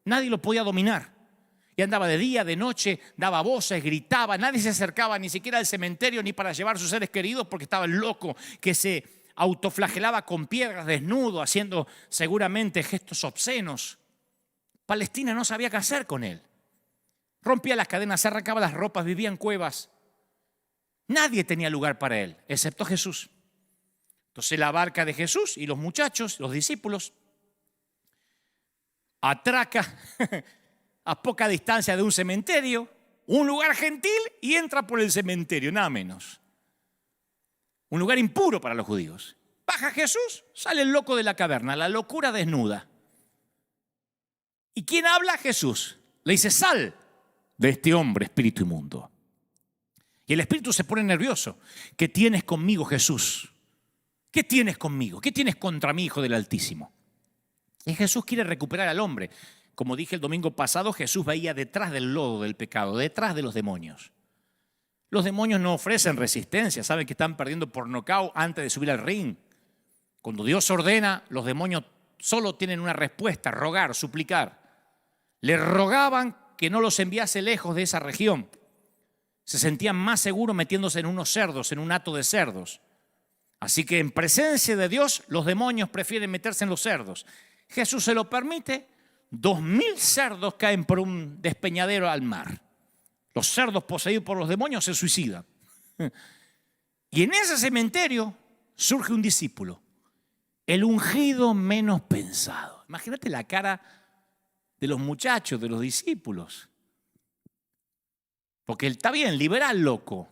Nadie lo podía dominar. Y andaba de día, de noche, daba voces, gritaba, nadie se acercaba ni siquiera al cementerio ni para llevar a sus seres queridos porque estaba el loco que se autoflagelaba con piedras desnudo, haciendo seguramente gestos obscenos. Palestina no sabía qué hacer con él. Rompía las cadenas, se arrancaba las ropas, vivía en cuevas. Nadie tenía lugar para él, excepto Jesús. Entonces la barca de Jesús y los muchachos, los discípulos, atraca a poca distancia de un cementerio, un lugar gentil, y entra por el cementerio, nada menos. Un lugar impuro para los judíos. Baja Jesús, sale el loco de la caverna, la locura desnuda. ¿Y quién habla? Jesús. Le dice, sal de este hombre, espíritu inmundo. Y el espíritu se pone nervioso. ¿Qué tienes conmigo, Jesús? ¿Qué tienes conmigo? ¿Qué tienes contra mí, Hijo del Altísimo? Y Jesús quiere recuperar al hombre. Como dije el domingo pasado, Jesús veía detrás del lodo del pecado, detrás de los demonios. Los demonios no ofrecen resistencia, saben que están perdiendo por nocaut antes de subir al ring. Cuando Dios ordena, los demonios solo tienen una respuesta, rogar, suplicar. Le rogaban que no los enviase lejos de esa región. Se sentían más seguros metiéndose en unos cerdos, en un hato de cerdos. Así que en presencia de Dios, los demonios prefieren meterse en los cerdos. Jesús se lo permite, 2000 cerdos caen por un despeñadero al mar. Los cerdos poseídos por los demonios se suicidan. Y en ese cementerio surge un discípulo, el ungido menos pensado. Imagínate la cara de los muchachos, de los discípulos. Porque él está bien, libera al loco,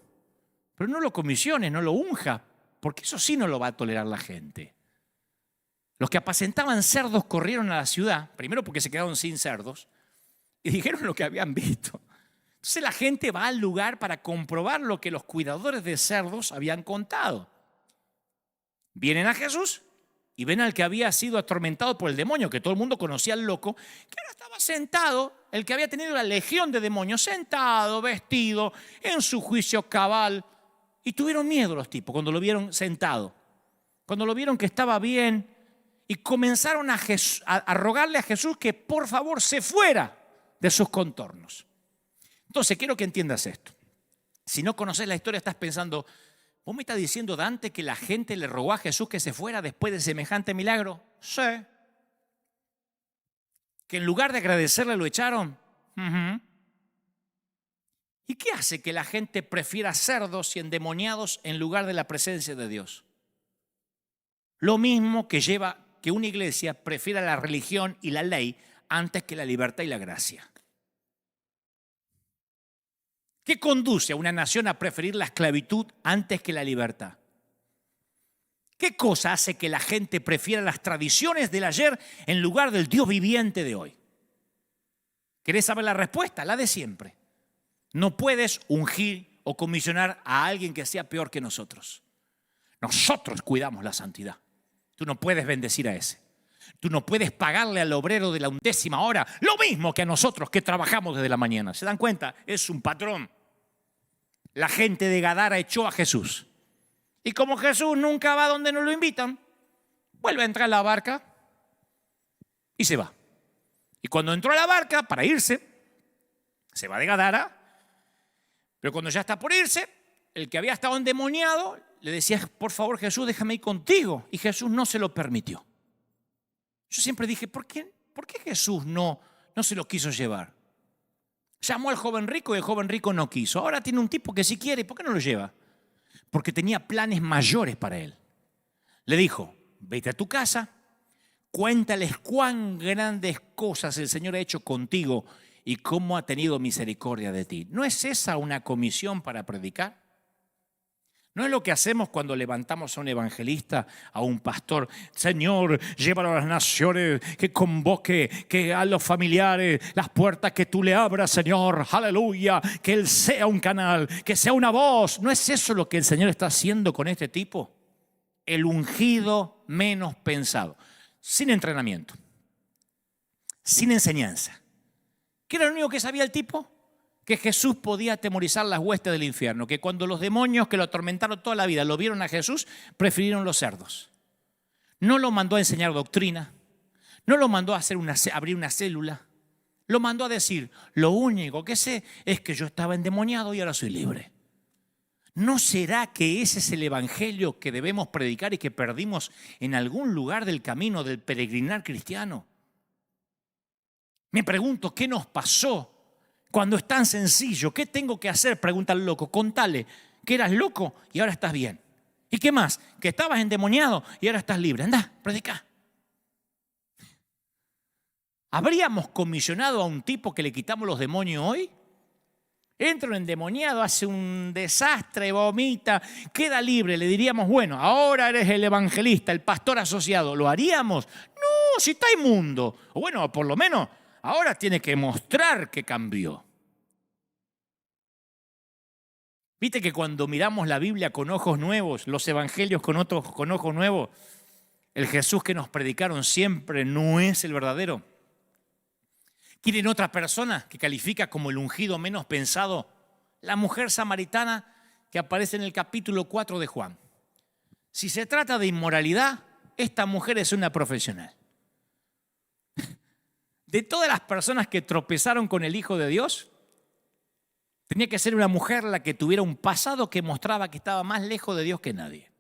pero no lo comisiones, no lo unja, porque eso sí no lo va a tolerar la gente. Los que apacentaban cerdos corrieron a la ciudad, primero porque se quedaron sin cerdos, y dijeron lo que habían visto. Entonces la gente va al lugar para comprobar lo que los cuidadores de cerdos habían contado. Vienen a Jesús y ven al que había sido atormentado por el demonio, que todo el mundo conocía al loco, que ahora estaba sentado, el que había tenido la legión de demonios, sentado, vestido, en su juicio cabal. Y tuvieron miedo los tipos cuando lo vieron sentado, cuando lo vieron que estaba bien, y comenzaron a rogarle a Jesús que por favor se fuera de sus contornos. Entonces quiero que entiendas esto. Si no conoces la historia estás pensando, ¿vos me estás diciendo, Dante, que la gente le rogó a Jesús que se fuera después de semejante milagro? Sí. ¿Que en lugar de agradecerle lo echaron? ¿Y qué hace que la gente prefiera cerdos y endemoniados en lugar de la presencia de Dios? Lo mismo que lleva que una iglesia prefiera la religión y la ley antes que la libertad y la gracia. ¿Qué conduce a una nación a preferir la esclavitud antes que la libertad? ¿Qué cosa hace que la gente prefiera las tradiciones del ayer en lugar del Dios viviente de hoy? ¿Querés saber la respuesta? La de siempre. No puedes ungir o comisionar a alguien que sea peor que nosotros. Nosotros cuidamos la santidad. Tú no puedes bendecir a ese. Tú no puedes pagarle al obrero de la 1ª hora lo mismo que a nosotros que trabajamos desde la mañana. ¿Se dan cuenta? Es un patrón. La gente de Gadara echó a Jesús. Y como Jesús nunca va donde nos lo invitan, vuelve a entrar a la barca y se va. Y cuando entró a la barca para irse, se va de Gadara, pero cuando ya está por irse, el que había estado endemoniado le decía, por favor Jesús, déjame ir contigo. Y Jesús no se lo permitió. Yo siempre dije, ¿por qué Jesús no se lo quiso llevar? Llamó al joven rico y el joven rico no quiso. Ahora tiene un tipo que sí quiere, ¿por qué no lo lleva? Porque tenía planes mayores para él. Le dijo, vete a tu casa, Cuéntales cuán grandes cosas el Señor ha hecho contigo y cómo ha tenido misericordia de ti. ¿No es esa una comisión para predicar? ¿No es lo que hacemos cuando levantamos a un evangelista, a un pastor? Señor, llévalo a las naciones, que convoque, que a los familiares, las puertas que tú le abras, Señor, aleluya, que Él sea un canal, que sea una voz. ¿No es eso lo que el Señor está haciendo con este tipo? El ungido menos pensado, sin entrenamiento, sin enseñanza. ¿Qué era lo único que sabía el tipo? Que Jesús podía atemorizar las huestes del infierno, que cuando los demonios que lo atormentaron toda la vida lo vieron a Jesús, prefirieron los cerdos. No lo mandó a enseñar doctrina, no lo mandó a abrir una célula, lo mandó a decir, lo único que sé es que yo estaba endemoniado y ahora soy libre. ¿No será que ese es el evangelio que debemos predicar y que perdimos en algún lugar del camino del peregrinar cristiano? Me pregunto, ¿qué nos pasó? Cuando es tan sencillo, ¿qué tengo que hacer? Pregunta el loco. Contale que eras loco y ahora estás bien. ¿Y qué más? Que estabas endemoniado y ahora estás libre. Andá, predica. ¿Habríamos comisionado a un tipo que le quitamos los demonios hoy? Entra un endemoniado, hace un desastre, vomita, queda libre. Le diríamos, bueno, ahora eres el evangelista, el pastor asociado. ¿Lo haríamos? No, si está inmundo. O bueno, por lo menos ahora tiene que mostrar que cambió. ¿Viste que cuando miramos la Biblia con ojos nuevos, los evangelios con ojos nuevos, el Jesús que nos predicaron siempre no es el verdadero? ¿Quieren otra persona que califica como el ungido menos pensado? La mujer samaritana que aparece en el capítulo 4 de Juan. Si se trata de inmoralidad, esta mujer es una profesional. De todas las personas que tropezaron con el Hijo de Dios, tenía que ser una mujer la que tuviera un pasado que mostraba que estaba más lejos de Dios que nadie.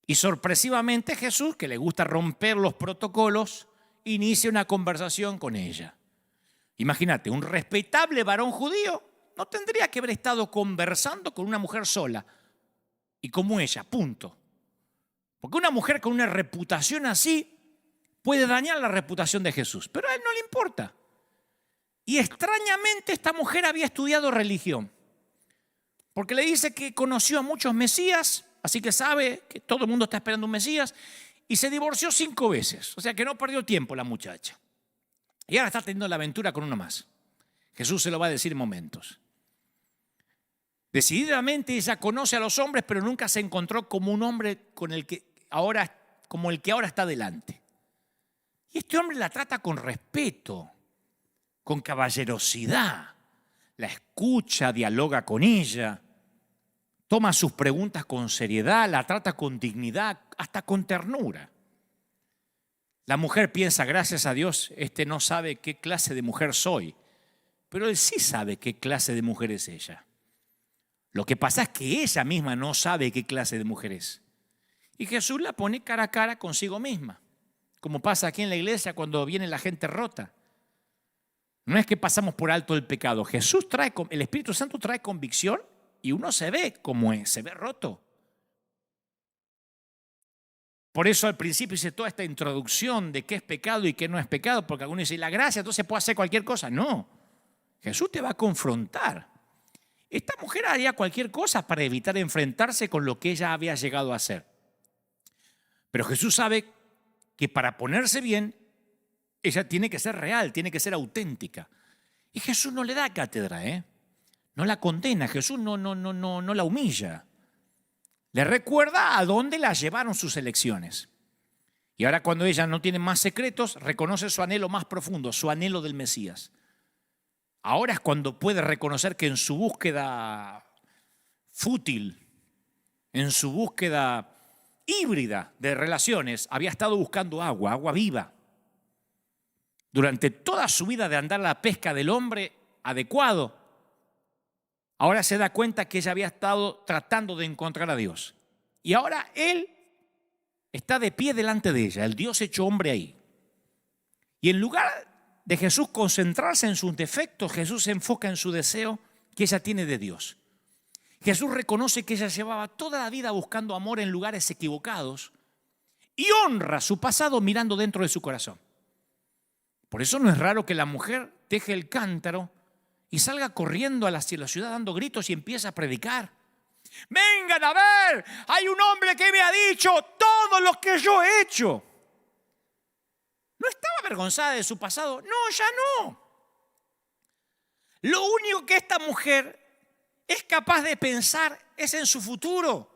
Y sorpresivamente Jesús, que le gusta romper los protocolos, inicia una conversación con ella. Imagínate, un respetable varón judío no tendría que haber estado conversando con una mujer sola y como ella, punto. Porque una mujer con una reputación así puede dañar la reputación de Jesús, pero a él no le importa. Y extrañamente esta mujer había estudiado religión, porque le dice que conoció a muchos mesías, así que sabe que todo el mundo está esperando un mesías, y se divorció 5 veces, o sea que no perdió tiempo la muchacha. Y ahora está teniendo la aventura con uno más. Jesús se lo va a decir en momentos. Decididamente ella conoce a los hombres, pero nunca se encontró como un hombre como el que ahora está delante. Y este hombre la trata con respeto, con caballerosidad, la escucha, dialoga con ella, toma sus preguntas con seriedad, la trata con dignidad, hasta con ternura. La mujer piensa, gracias a Dios, este no sabe qué clase de mujer soy, pero él sí sabe qué clase de mujer es ella. Lo que pasa es que ella misma no sabe qué clase de mujer es. Y Jesús la pone cara a cara consigo misma, como pasa aquí en la iglesia cuando viene la gente rota. No es que pasamos por alto el pecado. El Espíritu Santo trae convicción y uno se ve como es, se ve roto. Por eso al principio hice toda esta introducción de qué es pecado y qué no es pecado, porque algunos dicen, la gracia, entonces puedo hacer cualquier cosa. No, Jesús te va a confrontar. Esta mujer haría cualquier cosa para evitar enfrentarse con lo que ella había llegado a hacer. Pero Jesús sabe que para ponerse bien, ella tiene que ser real, tiene que ser auténtica. Y Jesús no le da cátedra, no la condena, Jesús no la humilla. Le recuerda a dónde la llevaron sus elecciones. Y ahora cuando ella no tiene más secretos, reconoce su anhelo más profundo, su anhelo del Mesías. Ahora es cuando puede reconocer que en su búsqueda fútil, en su búsqueda híbrida de relaciones, había estado buscando agua viva. Durante toda su vida de andar a la pesca del hombre adecuado, ahora se da cuenta que ella había estado tratando de encontrar a Dios. Y ahora él está de pie delante de ella, el Dios hecho hombre ahí. Y en lugar de Jesús concentrarse en sus defectos, Jesús se enfoca en su deseo que ella tiene de Dios. Jesús reconoce que ella llevaba toda la vida buscando amor en lugares equivocados y honra su pasado mirando dentro de su corazón. Por eso no es raro que la mujer deje el cántaro y salga corriendo hacia la ciudad dando gritos y empieza a predicar. Vengan a ver, hay un hombre que me ha dicho todo lo que yo he hecho. ¿No estaba avergonzada de su pasado? No, ya no. Lo único que esta mujer es capaz de pensar es en su futuro.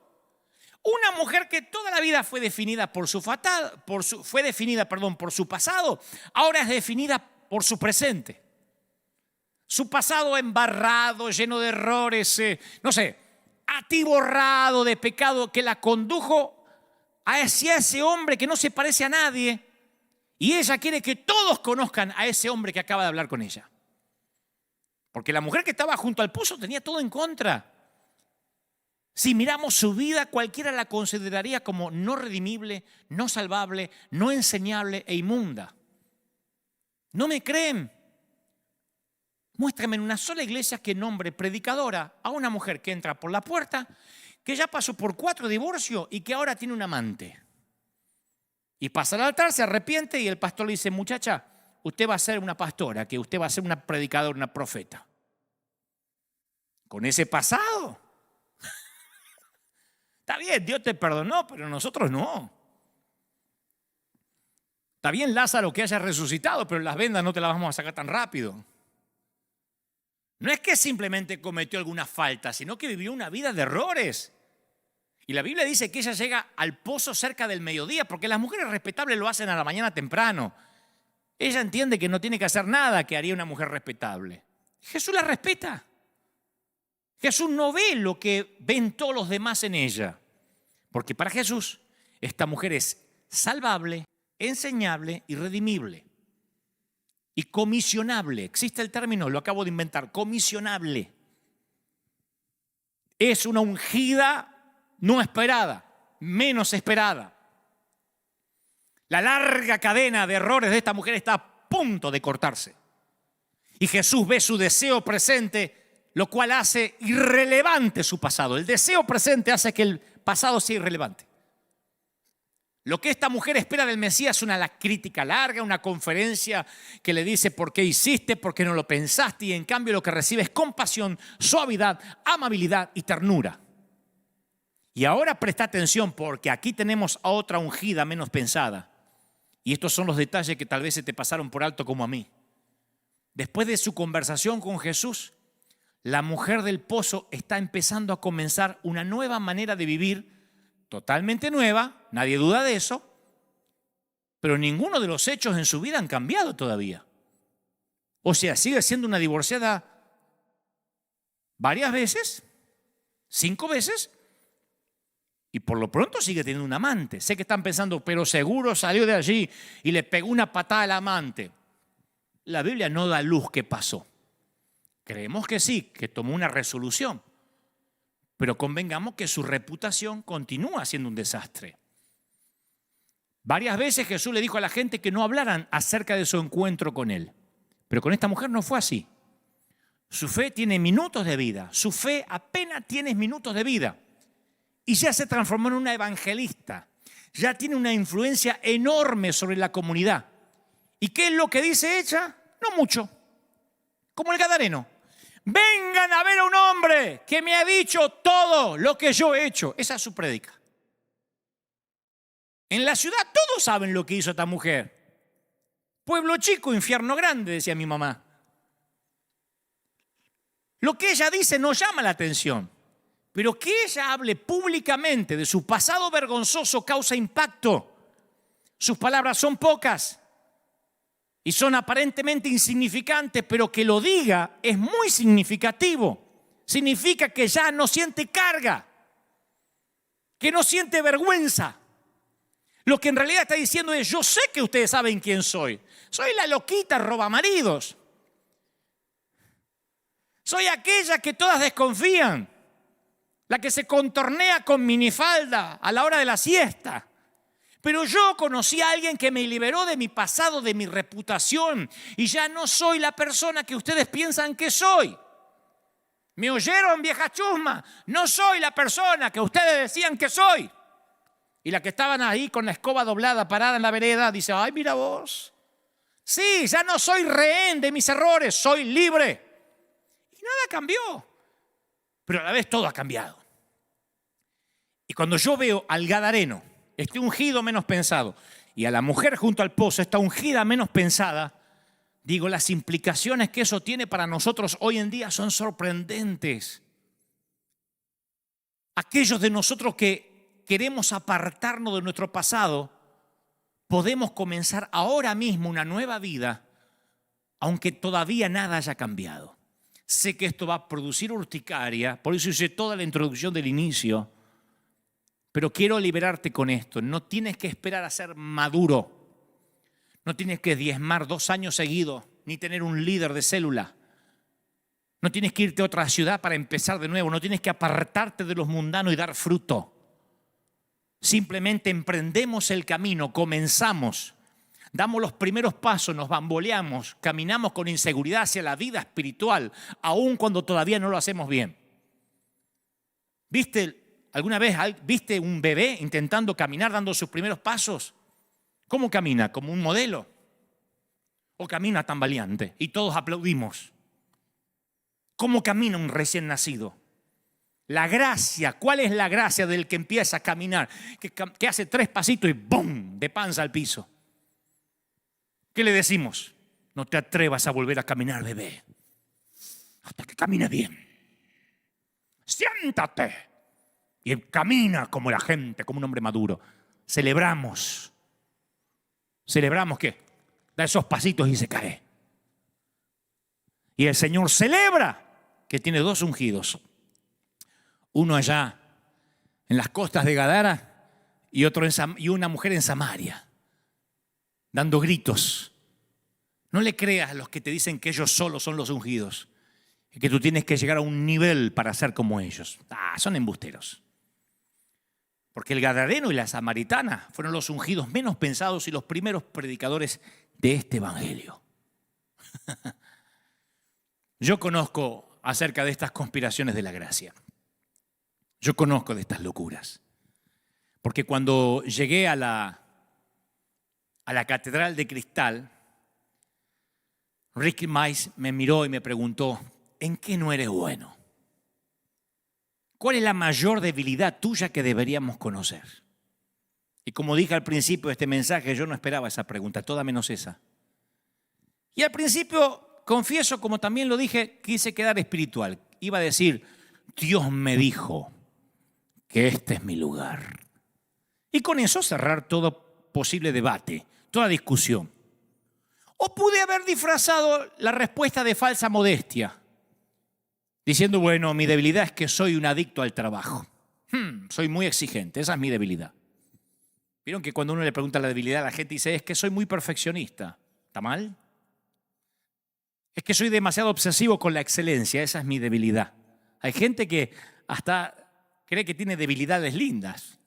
Una mujer que toda la vida fue definida por su pasado, ahora es definida por su presente. Su pasado embarrado, lleno de errores, atiborrado de pecado que la condujo hacia ese hombre que no se parece a nadie. Y ella quiere que todos conozcan a ese hombre que acaba de hablar con ella. Porque la mujer que estaba junto al pozo tenía todo en contra. Si miramos su vida, cualquiera la consideraría como no redimible, no salvable, no enseñable e inmunda. ¿No me creen? Muéstrame en una sola iglesia que nombre predicadora a una mujer que entra por la puerta, que ya pasó por 4 divorcios y que ahora tiene un amante. Y pasa al altar, se arrepiente y el pastor le dice, muchacha, usted va a ser una pastora, que usted va a ser una predicadora, una profeta. Con ese pasado. Está bien, Dios te perdonó, pero nosotros no. Está bien Lázaro que haya resucitado, pero las vendas no te las vamos a sacar tan rápido. No es que simplemente cometió alguna falta, sino que vivió una vida de errores. Y la Biblia dice que ella llega al pozo cerca del mediodía, porque las mujeres respetables lo hacen a la mañana temprano. Ella entiende que no tiene que hacer nada que haría una mujer respetable. Jesús la respeta. Jesús no ve lo que ven todos los demás en ella. Porque para Jesús esta mujer es salvable, enseñable y redimible. Y comisionable. Existe el término, lo acabo de inventar, comisionable. Es una ungida no esperada, menos esperada. La larga cadena de errores de esta mujer está a punto de cortarse. Y Jesús ve su deseo presente, lo cual hace irrelevante su pasado. El deseo presente hace que el pasado sea irrelevante. Lo que esta mujer espera del Mesías es una crítica larga, una conferencia que le dice por qué hiciste, por qué no lo pensaste, y en cambio lo que recibe es compasión, suavidad, amabilidad y ternura. Y ahora presta atención porque aquí tenemos a otra ungida menos pensada. Y estos son los detalles que tal vez se te pasaron por alto como a mí. Después de su conversación con Jesús, la mujer del pozo está empezando a comenzar una nueva manera de vivir, totalmente nueva, nadie duda de eso, pero ninguno de los hechos en su vida han cambiado todavía. O sea, sigue siendo una divorciada varias veces, 5 veces, y por lo pronto sigue teniendo un amante. Sé que están pensando, pero seguro salió de allí y le pegó una patada al amante. La Biblia no da luz qué pasó. Creemos que sí, que tomó una resolución. Pero convengamos que su reputación continúa siendo un desastre. Varias veces Jesús le dijo a la gente que no hablaran acerca de su encuentro con él. Pero con esta mujer no fue así. Su fe tiene minutos de vida. Su fe apenas tiene minutos de vida. Y ya se transformó en una evangelista. Ya tiene una influencia enorme sobre la comunidad. ¿Y qué es lo que dice ella? No mucho. Como el gadareno. Vengan a ver a un hombre que me ha dicho todo lo que yo he hecho. Esa es su prédica. En la ciudad todos saben lo que hizo esta mujer. Pueblo chico, infierno grande, decía mi mamá. Lo que ella dice no llama la atención. Pero que ella hable públicamente de su pasado vergonzoso causa impacto. Sus palabras son pocas y son aparentemente insignificantes, pero que lo diga es muy significativo. Significa que ya no siente carga, que no siente vergüenza. Lo que en realidad está diciendo es, yo sé que ustedes saben quién soy. Soy la loquita robamaridos. Soy aquella que todas desconfían. La que se contornea con minifalda a la hora de la siesta. Pero yo conocí a alguien que me liberó de mi pasado, de mi reputación. Y ya no soy la persona que ustedes piensan que soy. ¿Me oyeron, vieja chusma? No soy la persona que ustedes decían que soy. Y las que estaban ahí con la escoba doblada, parada en la vereda, dice, ay, mira vos. Sí, ya no soy rehén de mis errores, soy libre. Y nada cambió. Pero a la vez todo ha cambiado. Y cuando yo veo al gadareno, este ungido menos pensado, y a la mujer junto al pozo, esta ungida menos pensada, digo, las implicaciones que eso tiene para nosotros hoy en día son sorprendentes. Aquellos de nosotros que queremos apartarnos de nuestro pasado, podemos comenzar ahora mismo una nueva vida, aunque todavía nada haya cambiado. Sé que esto va a producir urticaria, por eso hice toda la introducción del inicio, pero quiero liberarte con esto. No tienes que esperar a ser maduro. No tienes que diezmar 2 años seguidos, ni tener un líder de célula. No tienes que irte a otra ciudad para empezar de nuevo. No tienes que apartarte de los mundanos y dar fruto. Simplemente emprendemos el camino, comenzamos, damos los primeros pasos, nos bamboleamos, caminamos con inseguridad hacia la vida espiritual, aun cuando todavía no lo hacemos bien. ¿Alguna vez viste un bebé intentando caminar, dando sus primeros pasos? ¿Cómo camina? ¿Como un modelo? ¿O camina tambaleante? Y todos aplaudimos. ¿Cómo camina un recién nacido? La gracia, ¿cuál es la gracia del que empieza a caminar? Que hace 3 pasitos y ¡bum!, de panza al piso. ¿Qué le decimos? No te atrevas a volver a caminar, bebé, hasta que camine bien. Siéntate y camina como la gente, como un hombre maduro. Celebramos. ¿Celebramos qué? Da esos pasitos y se cae. Y el Señor celebra que tiene 2 ungidos. Uno allá en las costas de Gadara y una mujer en Samaria, dando gritos. No le creas a los que te dicen que ellos solos son los ungidos y que tú tienes que llegar a un nivel para ser como ellos. Son embusteros. Porque el gadareno y la samaritana fueron los ungidos menos pensados y los primeros predicadores de este evangelio. Yo conozco acerca de estas conspiraciones de la gracia. Yo conozco de estas locuras. Porque cuando llegué a la Catedral de Cristal, Ricky Mais me miró y me preguntó, ¿en qué no eres bueno? ¿Cuál es la mayor debilidad tuya que deberíamos conocer? Y como dije al principio de este mensaje, yo no esperaba esa pregunta, toda menos esa. Y al principio, confieso, como también lo dije, quise quedar espiritual. Iba a decir, Dios me dijo que este es mi lugar. Y con eso cerrar todo posible debate, toda discusión. O pude haber disfrazado la respuesta de falsa modestia, diciendo, bueno, mi debilidad es que soy un adicto al trabajo. Soy muy exigente, esa es mi debilidad. ¿Vieron que cuando uno le pregunta la debilidad a la gente dice, es que soy muy perfeccionista? ¿Está mal? Es que soy demasiado obsesivo con la excelencia, esa es mi debilidad. Hay gente que hasta cree que tiene debilidades lindas.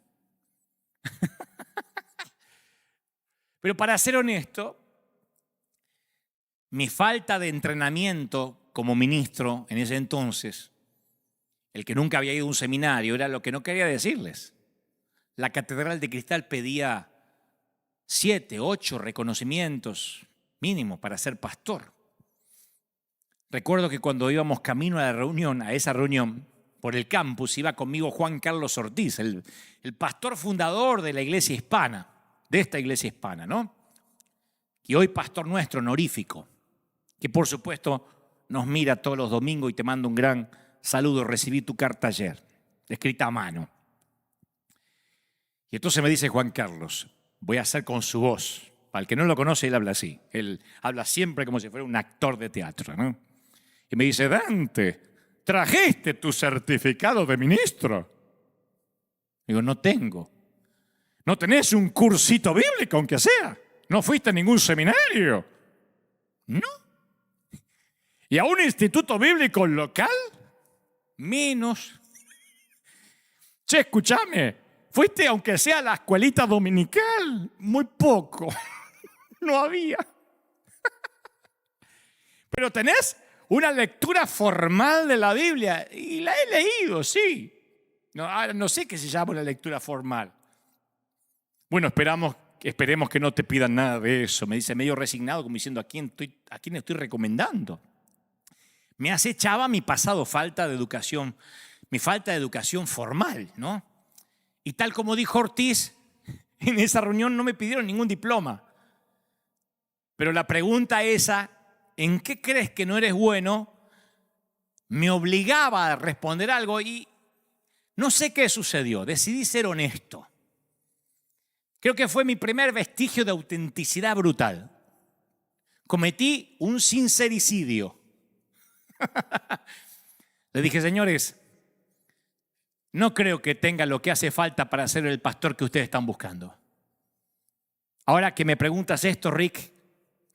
Pero para ser honesto, mi falta de entrenamiento como ministro en ese entonces, el que nunca había ido a un seminario, era lo que no quería decirles. La Catedral de Cristal pedía 7, 8 reconocimientos mínimo para ser pastor. Recuerdo que cuando íbamos camino a esa reunión, por el campus, iba conmigo Juan Carlos Ortiz, el pastor fundador de la iglesia hispana, de esta iglesia hispana, ¿no? Y hoy pastor nuestro honorífico, que por supuesto nos mira todos los domingos y te mando un gran saludo. Recibí tu carta ayer, escrita a mano. Y entonces me dice Juan Carlos, voy a hacer con su voz. Para el que no lo conoce, él habla así. Él habla siempre como si fuera un actor de teatro, ¿no? Y me dice, Dante, ¿trajiste tu certificado de ministro? Digo, no tengo. ¿No tenés un cursito bíblico, aunque sea? ¿No fuiste a ningún seminario? No. ¿Y a un instituto bíblico local? Menos. Che, escúchame, ¿fuiste aunque sea a la escuelita dominical? Muy poco. No había. Pero tenés una lectura formal de la Biblia. Y la he leído, sí. No sé qué se llama la lectura formal. Bueno, esperemos que no te pidan nada de eso. Me dice medio resignado, como diciendo, a quién estoy recomendando? Me acechaba mi pasado, mi falta de educación formal, ¿no? Y tal como dijo Ortiz, en esa reunión no me pidieron ningún diploma. Pero la pregunta esa, ¿en qué crees que no eres bueno?, me obligaba a responder algo y no sé qué sucedió. Decidí ser honesto. Creo que fue mi primer vestigio de autenticidad brutal. Cometí un sincericidio. Le dije, señores, no creo que tenga lo que hace falta para ser el pastor que ustedes están buscando. Ahora que me preguntas esto, Rick,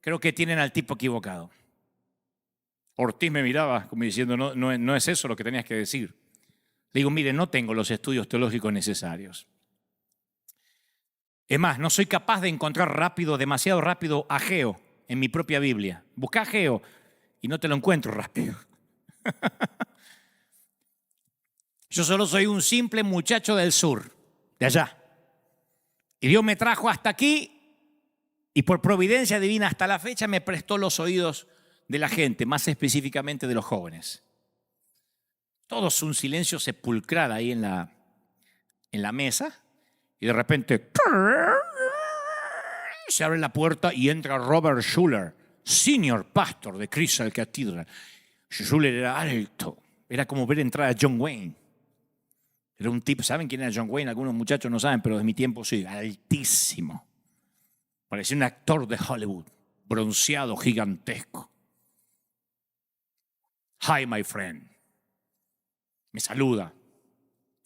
creo que tienen al tipo equivocado. Ortiz me miraba como diciendo, no es eso lo que tenías que decir. Le digo, mire, no tengo los estudios teológicos necesarios. Es más, no soy capaz de encontrar demasiado rápido Ageo en mi propia Biblia. Busca Ageo y no te lo encuentro rápido. Yo solo soy un simple muchacho del sur, de allá. Y Dios me trajo hasta aquí y por providencia divina hasta la fecha me prestó los oídos de la gente, más específicamente de los jóvenes. Todos un silencio sepulcral ahí en la mesa y de repente se abre la puerta y entra Robert Schuller, senior pastor de Crystal Cathedral. Schuller era alto, era como ver entrar a John Wayne. Era un tipo, ¿saben quién era John Wayne? Algunos muchachos no saben, pero de mi tiempo sí, altísimo. Parecía un actor de Hollywood, bronceado, gigantesco. Hi, my friend. Me saluda.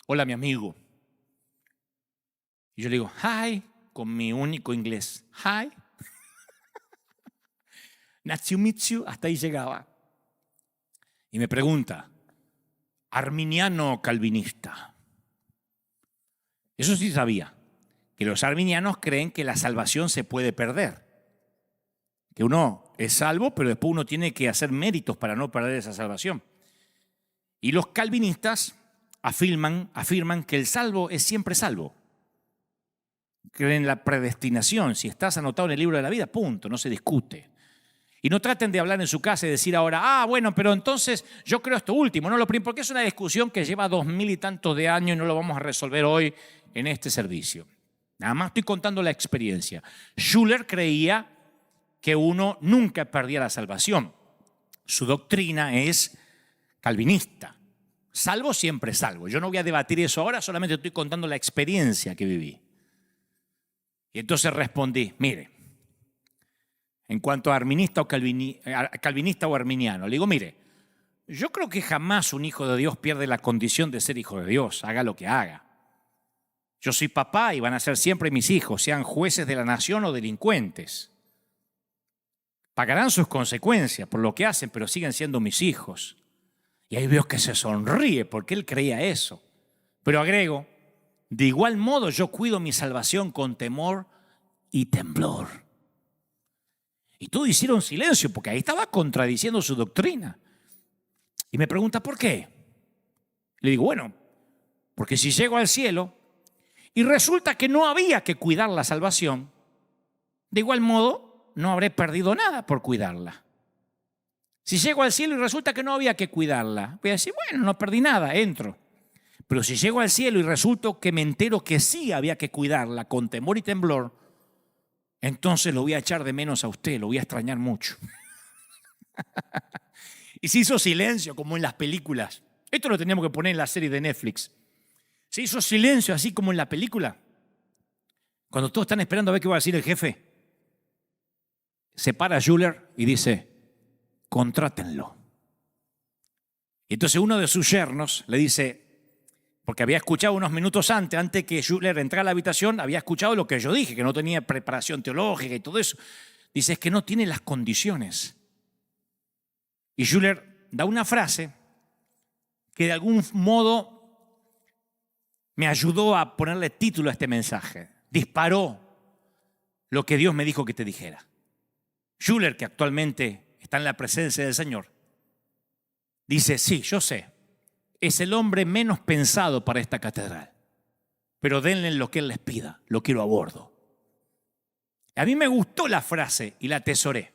Hola, mi amigo. Y yo le digo, hi, con mi único inglés. Hi. Nice to meet you. Hasta ahí llegaba. Y me pregunta, ¿arminiano o calvinista? Eso sí sabía, que los arminianos creen que la salvación se puede perder. Que uno es salvo, pero después uno tiene que hacer méritos para no perder esa salvación. Y los calvinistas afirman que el salvo es siempre salvo. Creen en la predestinación. Si estás anotado en el libro de la vida, punto, no se discute. Y no traten de hablar en su casa y decir ahora, bueno, pero entonces yo creo esto último. No, porque es una discusión que lleva 2000 y tantos de años y no lo vamos a resolver hoy en este servicio. Nada más estoy contando la experiencia. Schuller creía que uno nunca perdía la salvación. Su doctrina es calvinista. Salvo siempre salvo. Yo no voy a debatir eso ahora, solamente estoy contando la experiencia que viví. Y entonces respondí, mire, en cuanto a calvinista o arminiano, le digo, mire, yo creo que jamás un hijo de Dios pierde la condición de ser hijo de Dios, haga lo que haga. Yo soy papá y van a ser siempre mis hijos, sean jueces de la nación o delincuentes. Pagarán sus consecuencias por lo que hacen, pero siguen siendo mis hijos. Y ahí veo que se sonríe porque él creía eso. Pero agrego, de igual modo yo cuido mi salvación con temor y temblor. Y todos hicieron silencio porque ahí estaba contradiciendo su doctrina. Y me pregunta, ¿por qué? Le digo, bueno, porque si llego al cielo y resulta que no había que cuidar la salvación, de igual modo no habré perdido nada por cuidarla. Si llego al cielo y resulta que no había que cuidarla, voy a decir, bueno, no perdí nada, entro. Pero si llego al cielo y resulta que me entero que sí había que cuidarla con temor y temblor, entonces lo voy a echar de menos a usted, lo voy a extrañar mucho. Y se hizo silencio como en las películas. Esto lo teníamos que poner en la serie de Netflix. Se hizo silencio así como en la película. Cuando todos están esperando a ver qué va a decir el jefe, se para Schuller y dice, contrátenlo. Y entonces uno de sus yernos le dice, porque había escuchado unos minutos antes que Schuller entrara a la habitación, había escuchado lo que yo dije, que no tenía preparación teológica y todo eso. Dice, es que no tiene las condiciones. Y Schuller da una frase que de algún modo me ayudó a ponerle título a este mensaje. Disparó lo que Dios me dijo que te dijera. Schuller, que actualmente está en la presencia del Señor, dice, sí, yo sé, es el hombre menos pensado para esta catedral. pero denle lo que Él les pida, lo quiero a bordo. A mí me gustó la frase y la atesoré.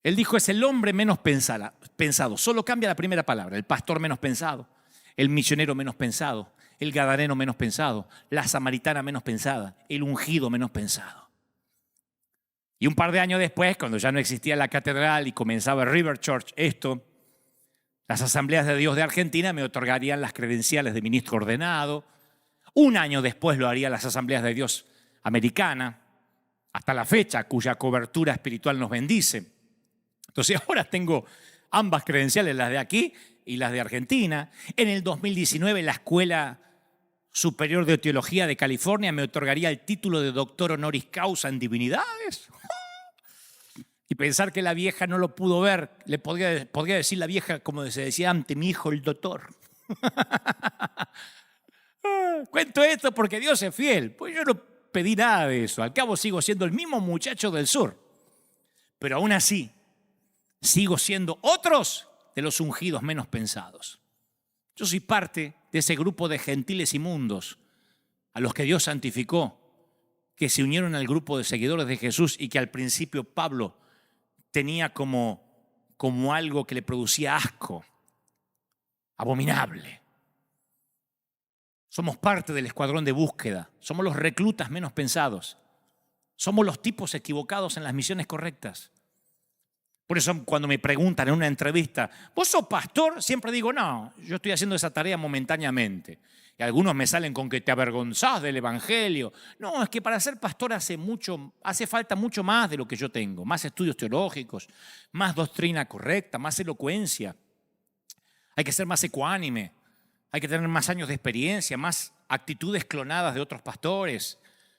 Él dijo, es el hombre menos pensado, solo cambia la primera palabra, el pastor menos pensado, el misionero menos pensado, el gadareno menos pensado, la samaritana menos pensada, el ungido menos pensado. Y un par de años después, cuando ya no existía la catedral y comenzaba River Church, las asambleas de Dios de Argentina me otorgarían las credenciales de ministro ordenado. Un año después lo harían las asambleas de Dios americana, hasta la fecha, cuya cobertura espiritual nos bendice. Entonces ahora tengo ambas credenciales, las de aquí y las de Argentina. En el 2019 la Escuela Superior de Teología de California me otorgaría el título de doctor honoris causa en divinidades. Y pensar que la vieja no lo pudo ver, le podría decir la vieja, como se decía antes, mi hijo el doctor. Cuento esto porque Dios es fiel. Pues yo no pedí nada de eso. Al cabo sigo siendo el mismo muchacho del sur. Pero aún así, sigo siendo otros de los ungidos menos pensados. Yo soy parte de ese grupo de gentiles inmundos a los que Dios santificó, que se unieron al grupo de seguidores de Jesús y que al principio Pablo tenía como algo que le producía asco, abominable. Somos parte del escuadrón de búsqueda, somos los reclutas menos pensados, somos los tipos equivocados en las misiones correctas. Por eso cuando me preguntan en una entrevista, ¿vos sos pastor? Siempre digo, no, yo estoy haciendo esa tarea momentáneamente. Y algunos me salen con que te avergonzás del evangelio. No, es que para ser pastor hace falta mucho más de lo que yo tengo. Más estudios teológicos, más doctrina correcta, más elocuencia. Hay que ser más ecuánime, hay que tener más años de experiencia, más actitudes clonadas de otros pastores,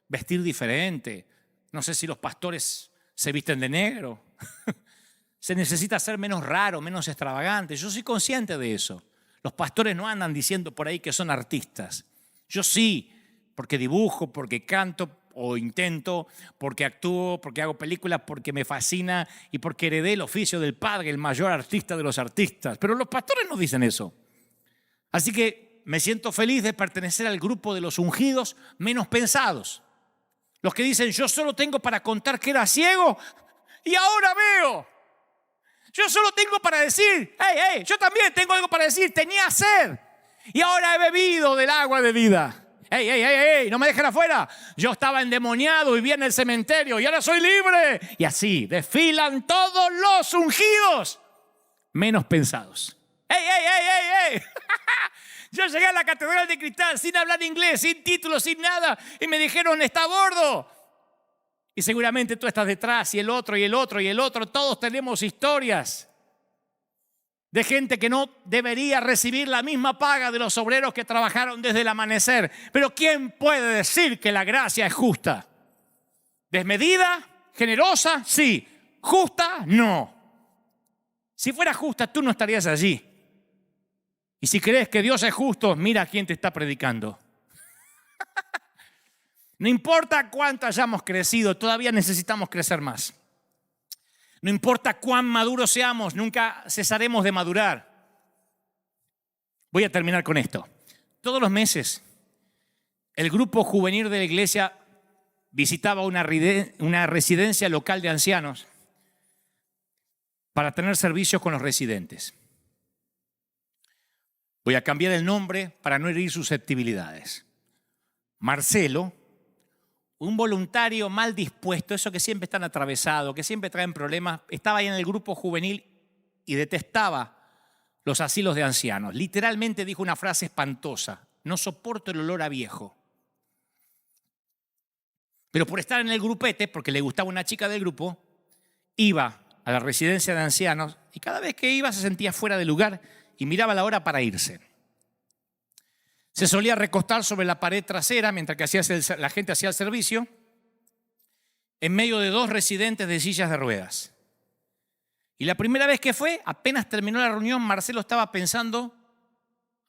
vestir diferente. No sé si los pastores se visten de negro. Se necesita ser menos raro, menos extravagante. Yo soy consciente de eso. Los pastores no andan diciendo por ahí que son artistas. Yo sí, porque dibujo, porque canto o intento, porque actúo, porque hago películas, porque me fascina y porque heredé el oficio del Padre, el mayor artista de los artistas. Pero los pastores no dicen eso. Así que me siento feliz de pertenecer al grupo de los ungidos menos pensados. Los que dicen, yo solo tengo para contar que era ciego y ahora veo. Yo solo tengo para decir, hey, yo también tengo algo para decir, tenía sed y ahora he bebido del agua de vida. Hey, no me dejen afuera. Yo estaba endemoniado, vivía en el cementerio y ahora soy libre. Y así desfilan todos los ungidos menos pensados. Hey. Yo llegué a la Catedral de Cristal sin hablar inglés, sin título, sin nada y me dijeron, está a bordo. Y seguramente tú estás detrás y el otro, todos tenemos historias de gente que no debería recibir la misma paga de los obreros que trabajaron desde el amanecer. Pero ¿quién puede decir que la gracia es justa? ¿Desmedida? ¿Generosa? Sí. ¿Justa? No. Si fuera justa, tú no estarías allí. Y si crees que Dios es justo, mira a quién te está predicando. No importa cuánto hayamos crecido, todavía necesitamos crecer más. No importa cuán maduros seamos, nunca cesaremos de madurar. Voy a terminar con esto. Todos los meses, el grupo juvenil de la iglesia visitaba una residencia local de ancianos para tener servicios con los residentes. Voy a cambiar el nombre para no herir susceptibilidades. Marcelo, un voluntario mal dispuesto, eso que siempre están atravesados, que siempre traen problemas, estaba ahí en el grupo juvenil y detestaba los asilos de ancianos. Literalmente dijo una frase espantosa: no soporto el olor a viejo. Pero por estar en el grupete, porque le gustaba una chica del grupo, iba a la residencia de ancianos y cada vez que iba se sentía fuera de lugar y miraba la hora para irse. Se solía recostar sobre la pared trasera mientras que la gente hacía el servicio, en medio de dos residentes de sillas de ruedas. Y la primera vez que fue, apenas terminó la reunión, Marcelo estaba pensando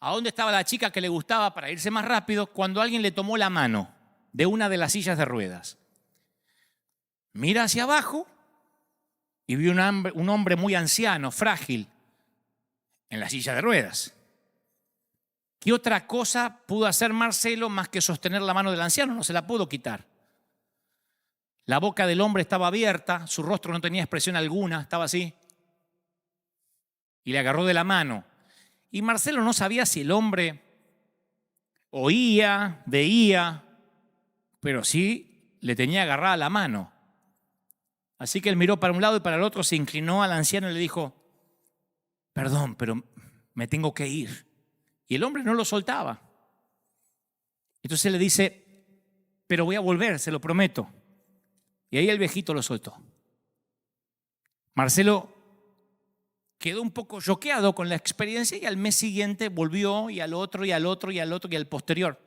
a dónde estaba la chica que le gustaba para irse más rápido, cuando alguien le tomó la mano de una de las sillas de ruedas. Mira hacia abajo y vio un hombre muy anciano, frágil, en la silla de ruedas. ¿Qué otra cosa pudo hacer Marcelo más que sostener la mano del anciano? No se la pudo quitar. La boca del hombre estaba abierta, su rostro no tenía expresión alguna, estaba así. Y le agarró de la mano. Y Marcelo no sabía si el hombre oía, veía, pero sí le tenía agarrada la mano. Así que él miró para un lado y para el otro, se inclinó al anciano y le dijo, perdón, pero me tengo que ir. Y el hombre no lo soltaba. Entonces él le dice, pero voy a volver, se lo prometo. Y ahí el viejito lo soltó. Marcelo quedó un poco choqueado con la experiencia y al mes siguiente volvió y al otro y al otro y al otro y al posterior.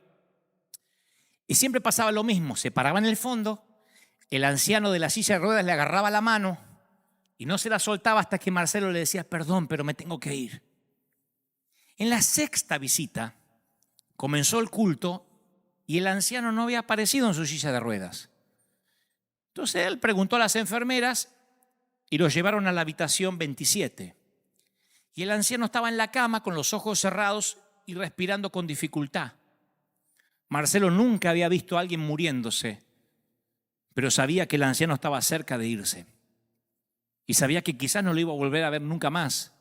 Y siempre pasaba lo mismo, se paraba en el fondo, el anciano de la silla de ruedas le agarraba la mano y no se la soltaba hasta que Marcelo le decía, perdón, pero me tengo que ir. En la sexta visita comenzó el culto y el anciano no había aparecido en su silla de ruedas. Entonces él preguntó a las enfermeras y lo llevaron a la habitación 27. Y el anciano estaba en la cama con los ojos cerrados y respirando con dificultad. Marcelo nunca había visto a alguien muriéndose, pero sabía que el anciano estaba cerca de irse. Y sabía que quizás no lo iba a volver a ver nunca más.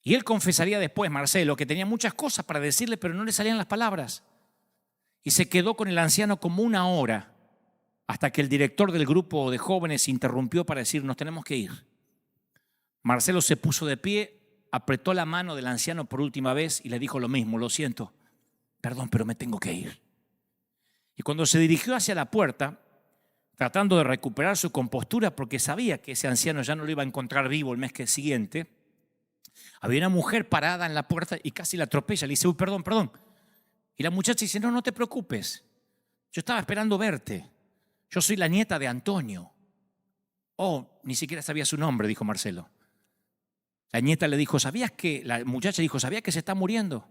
Y él confesaría después, Marcelo, que tenía muchas cosas para decirle, pero no le salían las palabras. Y se quedó con el anciano como 1 hora, hasta que el director del grupo de jóvenes interrumpió para decir, nos tenemos que ir. Marcelo se puso de pie, apretó la mano del anciano por última vez y le dijo lo mismo, lo siento, perdón, pero me tengo que ir. Y cuando se dirigió hacia la puerta, tratando de recuperar su compostura, porque sabía que ese anciano ya no lo iba a encontrar vivo el mes siguiente, había una mujer parada en la puerta y casi la atropella. Le dice, uy, perdón, perdón. Y la muchacha dice, no, no te preocupes. Yo estaba esperando verte. Yo soy la nieta de Antonio. Oh, ni siquiera sabía su nombre, dijo Marcelo. La nieta le dijo, la muchacha dijo, ¿sabías que se está muriendo?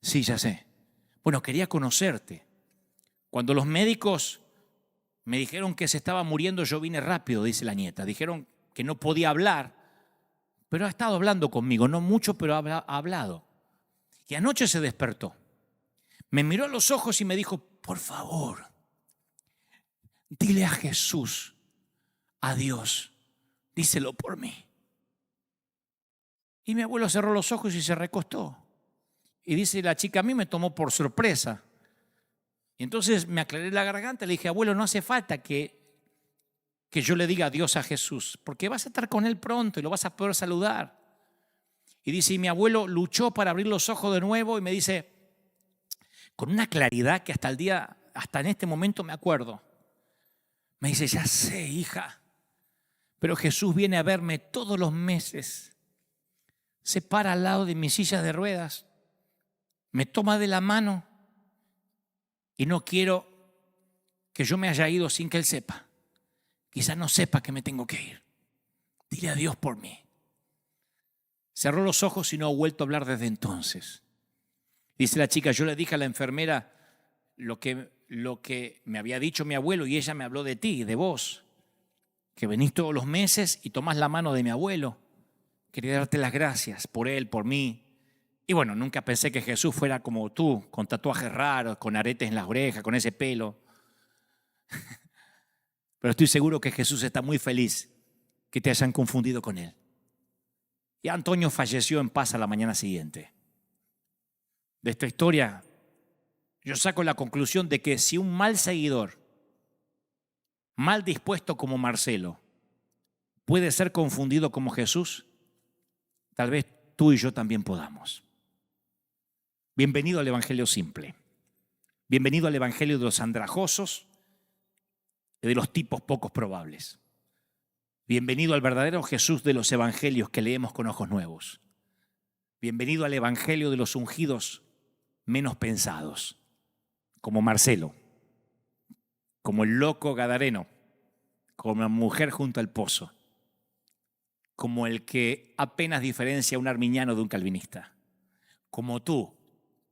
Sí, ya sé. Bueno, quería conocerte. Cuando los médicos me dijeron que se estaba muriendo, yo vine rápido, dice la nieta. Dijeron que no podía hablar, pero ha estado hablando conmigo, no mucho, pero ha hablado. Y anoche se despertó. Me miró a los ojos y me dijo, por favor, dile a Jesús, a Dios, díselo por mí. Y mi abuelo cerró los ojos y se recostó. Y dice la chica, a mí me tomó por sorpresa. Y entonces me aclaré la garganta y le dije, abuelo, no hace falta que yo le diga adiós a Jesús, porque vas a estar con él pronto y lo vas a poder saludar. Y dice, y mi abuelo luchó para abrir los ojos de nuevo y me dice, con una claridad que hasta en este momento me acuerdo. Me dice, ya sé, hija, pero Jesús viene a verme todos los meses. Se para al lado de mi silla de ruedas, me toma de la mano y no quiero que yo me haya ido sin que él sepa. Quizás no sepa que me tengo que ir. Dile a Dios por mí. Cerró los ojos y no ha vuelto a hablar desde entonces. Dice la chica, yo le dije a la enfermera lo que me había dicho mi abuelo y ella me habló de ti, de vos, que venís todos los meses y tomás la mano de mi abuelo. Quería darte las gracias por él, por mí. Y bueno, nunca pensé que Jesús fuera como tú, con tatuajes raros, con aretes en las orejas, con ese pelo. Pero estoy seguro que Jesús está muy feliz que te hayan confundido con él. Y Antonio falleció en paz a la mañana siguiente. De esta historia, yo saco la conclusión de que si un mal seguidor, mal dispuesto como Marcelo, puede ser confundido como Jesús, tal vez tú y yo también podamos. Bienvenido al Evangelio simple. Bienvenido al Evangelio de los andrajosos y de los tipos pocos probables. Bienvenido al verdadero Jesús de los evangelios que leemos con ojos nuevos. Bienvenido al Evangelio de los ungidos menos pensados, como Marcelo, como el loco gadareno, como la mujer junto al pozo, como el que apenas diferencia a un arminiano de un calvinista, como tú,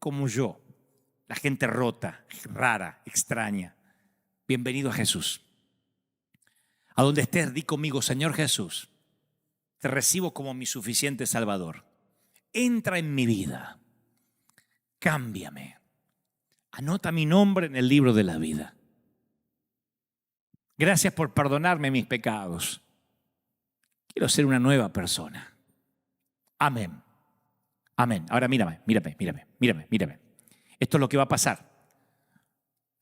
como yo, la gente rota, rara, extraña. Bienvenido a Jesús. A donde estés, di conmigo, Señor Jesús, te recibo como mi suficiente Salvador. Entra en mi vida, cámbiame. Anota mi nombre en el libro de la vida. Gracias por perdonarme mis pecados. Quiero ser una nueva persona. Amén. Amén. Ahora mírame. Esto es lo que va a pasar.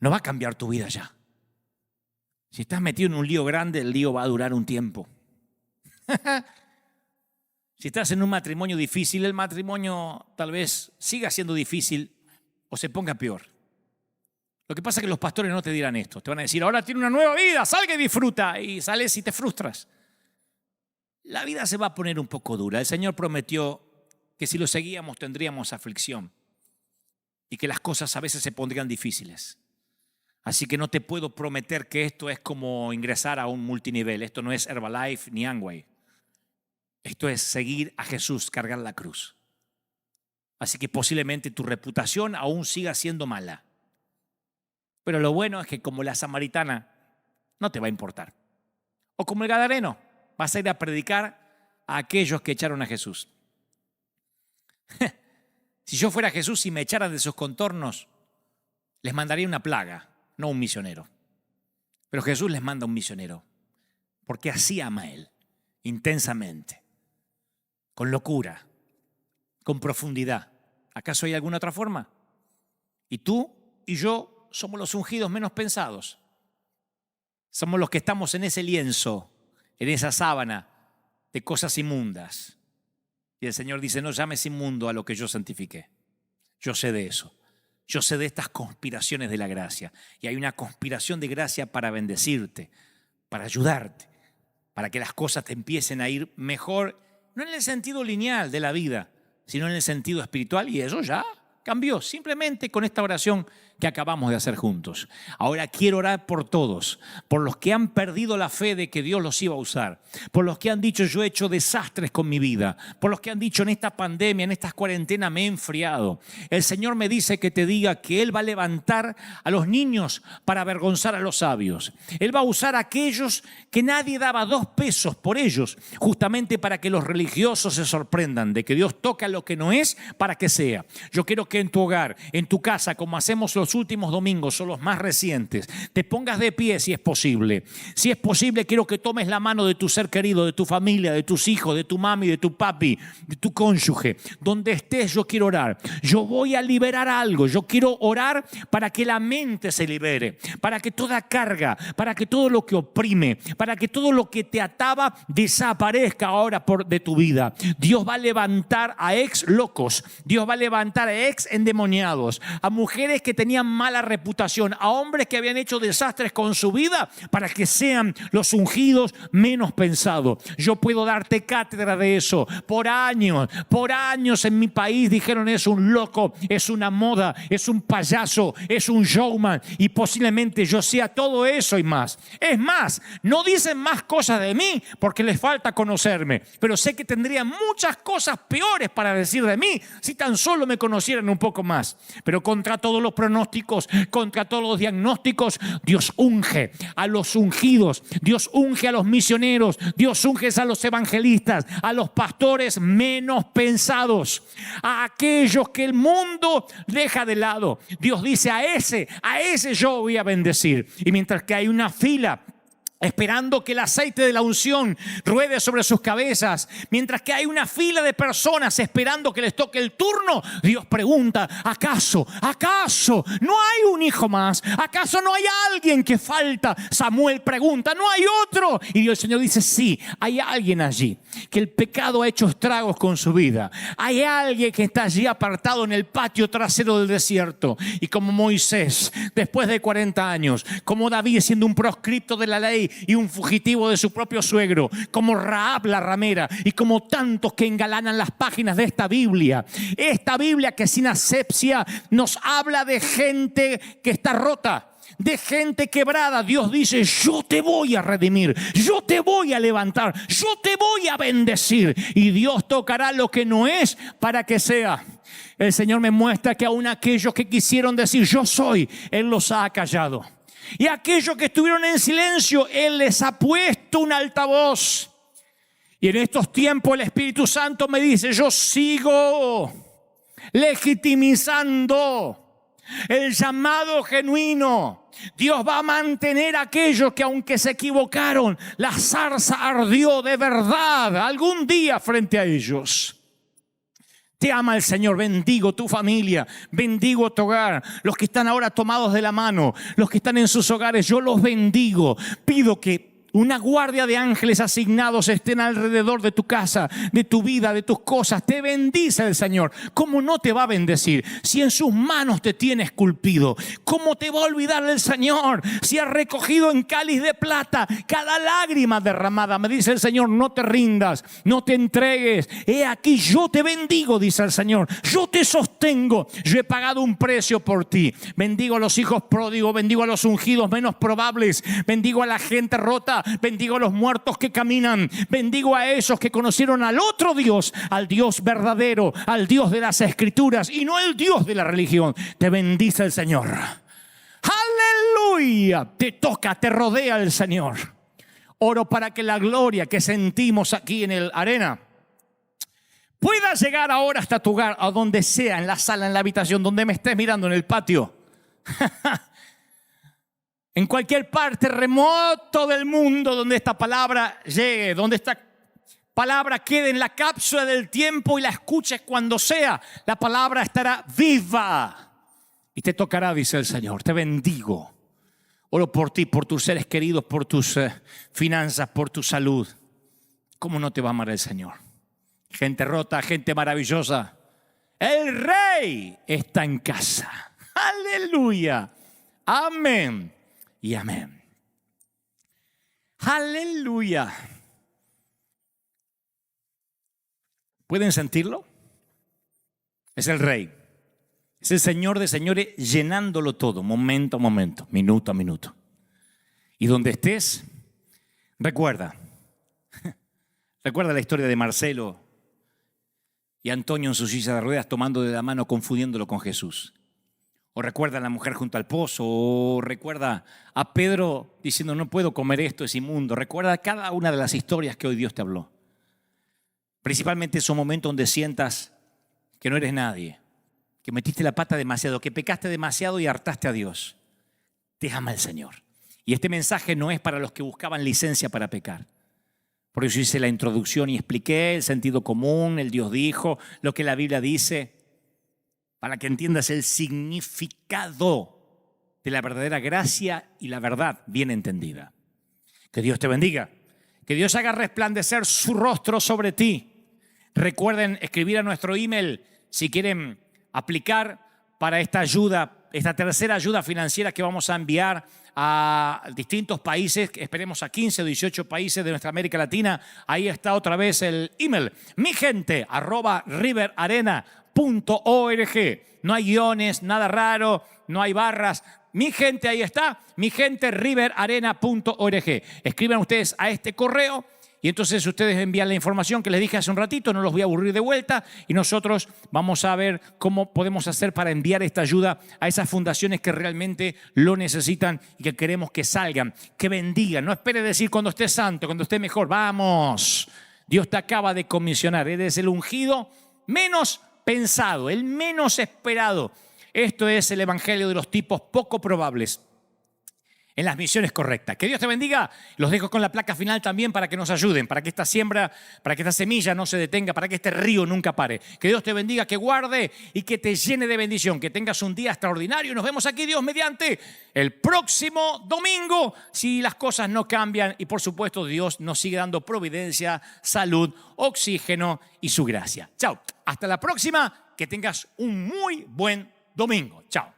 No va a cambiar tu vida ya. Si estás metido en un lío grande, el lío va a durar un tiempo. Si estás en un matrimonio difícil, el matrimonio tal vez siga siendo difícil o se ponga peor. Lo que pasa es que los pastores no te dirán esto. Te van a decir, ahora tiene una nueva vida, salga y disfruta. Y sales y te frustras. La vida se va a poner un poco dura. El Señor prometió que si lo seguíamos tendríamos aflicción y que las cosas a veces se pondrían difíciles. Así que no te puedo prometer que esto es como ingresar a un multinivel. Esto no es Herbalife ni Amway. Esto es seguir a Jesús, cargar la cruz. Así que posiblemente tu reputación aún siga siendo mala. Pero lo bueno es que como la samaritana no te va a importar. O como el gadareno, vas a ir a predicar a aquellos que echaron a Jesús. Si yo fuera Jesús y me echaran de sus contornos, les mandaría una plaga, no un misionero. Pero Jesús les manda un misionero, porque así ama a Él, intensamente, con locura, con profundidad. ¿Acaso hay alguna otra forma? Y tú y yo somos los ungidos menos pensados. Somos los que estamos en ese lienzo, en esa sábana de cosas inmundas. Y el Señor dice, no llames inmundo a lo que yo santifiqué. Yo sé de eso. Yo sé de estas conspiraciones de la gracia. Y hay una conspiración de gracia para bendecirte, para ayudarte, para que las cosas te empiecen a ir mejor, no en el sentido lineal de la vida, sino en el sentido espiritual. Y eso ya cambió, simplemente con esta oración que acabamos de hacer juntos. Ahora quiero orar por todos, por los que han perdido la fe de que Dios los iba a usar, por los que han dicho yo he hecho desastres con mi vida, por los que han dicho en esta pandemia, en estas cuarentenas me he enfriado. El Señor me dice que te diga que Él va a levantar a los niños para avergonzar a los sabios. Él va a usar a aquellos que nadie daba 2 pesos por ellos, justamente para que los religiosos se sorprendan de que Dios toca lo que no es para que sea. Yo quiero que en tu hogar, en tu casa, como hacemos los últimos domingos, son los más recientes, te pongas de pie si es posible. Si es posible, quiero que tomes la mano de tu ser querido, de tu familia, de tus hijos, de tu mami, de tu papi, de tu cónyuge. Donde estés, yo quiero orar. Yo voy a liberar algo. Yo quiero orar para que la mente se libere, para que toda carga, para que todo lo que oprime, para que todo lo que te ataba desaparezca ahora de tu vida. Dios va a levantar a ex locos. Dios va a levantar a ex endemoniados, a mujeres que tenían mala reputación, a hombres que habían hecho desastres con su vida, para que sean los ungidos menos pensados. Yo puedo darte cátedra de eso. Por años en mi país dijeron es un loco, es una moda, es un payaso, es un showman, y posiblemente yo sea todo eso y más. Es más, no dicen más cosas de mí porque les falta conocerme, pero sé que tendrían muchas cosas peores para decir de mí si tan solo me conocieran un poco más. Pero contra todos los pronósticos, contra todos los diagnósticos, Dios unge a los ungidos, Dios unge a los misioneros, Dios unge a los evangelistas, a los pastores menos pensados, a aquellos que el mundo deja de lado. Dios dice a ese yo voy a bendecir. Y mientras que hay una fila esperando que el aceite de la unción ruede sobre sus cabezas, mientras que hay una fila de personas esperando que les toque el turno, Dios pregunta, ¿acaso no hay un hijo más? ¿Acaso no hay alguien que falta? Samuel pregunta, ¿no hay otro? Y Dios, el Señor dice, sí, hay alguien allí, que el pecado ha hecho estragos con su vida. Hay alguien que está allí apartado en el patio trasero del desierto. Y como Moisés, después de 40 años, como David siendo un proscripto de la ley y un fugitivo de su propio suegro, como Rahab la ramera y como tantos que engalanan las páginas de esta Biblia que sin asepsia nos habla de gente que está rota, de gente quebrada. Dios dice, yo te voy a redimir, yo te voy a levantar, yo te voy a bendecir, y Dios tocará lo que no es para que sea. El Señor me muestra que aún aquellos que quisieron decir yo soy, Él los ha callado. Y aquellos que estuvieron en silencio, Él les ha puesto un altavoz. Y en estos tiempos el Espíritu Santo me dice, yo sigo legitimizando el llamado genuino. Dios va a mantener a aquellos que, aunque se equivocaron, la zarza ardió de verdad algún día frente a ellos. Te ama el Señor. Bendigo tu familia, bendigo tu hogar. Los que están ahora tomados de la mano, los que están en sus hogares, yo los bendigo. Pido que una guardia de ángeles asignados estén alrededor de tu casa, de tu vida, de tus cosas. Te bendice el Señor. ¿Cómo no te va a bendecir si en sus manos te tiene esculpido? ¿Cómo te va a olvidar el Señor si ha recogido en cáliz de plata cada lágrima derramada? Me dice el Señor, no te rindas, no te entregues. He aquí, yo te bendigo, dice el Señor. Yo te sostengo. Yo he pagado un precio por ti. Bendigo a los hijos pródigos, bendigo a los ungidos menos probables, bendigo a la gente rota, bendigo a los muertos que caminan, bendigo a esos que conocieron al otro Dios, al Dios verdadero, al Dios de las Escrituras y no el Dios de la religión. Te bendice el Señor. ¡Aleluya! Te toca, te rodea el Señor. Oro para que la gloria que sentimos aquí en el Arena pueda llegar ahora hasta tu hogar, a donde sea, en la sala, en la habitación, donde me estés mirando, en el patio. En cualquier parte remoto del mundo donde esta palabra llegue, donde esta palabra quede en la cápsula del tiempo y la escuches cuando sea, la palabra estará viva y te tocará, dice el Señor. Te bendigo. Oro por ti, por tus seres queridos, por tus finanzas, por tu salud. ¿Cómo no te va a amar el Señor? Gente rota, gente maravillosa. El Rey está en casa. Aleluya. Amén. Y amén. Aleluya. ¿Pueden sentirlo? Es el Rey. Es el Señor de señores, llenándolo todo, momento a momento, minuto a minuto. Y donde estés, recuerda la historia de Marcelo y Antonio en su silla de ruedas tomando de la mano, confundiéndolo con Jesús. O recuerda a la mujer junto al pozo, o recuerda a Pedro diciendo no puedo comer esto, es inmundo. Recuerda cada una de las historias que hoy Dios te habló. Principalmente esos momentos donde sientas que no eres nadie, que metiste la pata demasiado, que pecaste demasiado y hartaste a Dios. Te ama el Señor. Y este mensaje no es para los que buscaban licencia para pecar. Por eso hice la introducción y expliqué el sentido común, el Dios dijo, lo que la Biblia dice, para que entiendas el significado de la verdadera gracia y la verdad bien entendida. Que Dios te bendiga. Que Dios haga resplandecer su rostro sobre ti. Recuerden escribir a nuestro email si quieren aplicar para esta ayuda, esta tercera ayuda financiera que vamos a enviar a distintos países, esperemos a 15 o 18 países de nuestra América Latina. Ahí está otra vez el email, migente@riverarena.org. No hay guiones, nada raro, no hay barras. Mi gente, ahí está, migente@riverarena.org. Escriban ustedes a este correo y entonces ustedes envían la información que les dije hace un ratito, no los voy a aburrir de vuelta y nosotros vamos a ver cómo podemos hacer para enviar esta ayuda a esas fundaciones que realmente lo necesitan y que queremos que salgan, que bendigan. No espere decir cuando esté santo, cuando esté mejor. Vamos, Dios te acaba de comisionar. Eres el ungido menos pensado, el menos esperado. Esto es el evangelio de los tipos poco probables en las misiones correctas. Que Dios te bendiga. Los dejo con la placa final también para que nos ayuden, para que esta siembra, para que esta semilla no se detenga, para que este río nunca pare. Que Dios te bendiga, que guarde y que te llene de bendición. Que tengas un día extraordinario. Nos vemos aquí, Dios mediante, el próximo domingo, si las cosas no cambian. Y por supuesto, Dios nos sigue dando providencia, salud, oxígeno y su gracia. Chao. Hasta la próxima. Que tengas un muy buen domingo. Chao.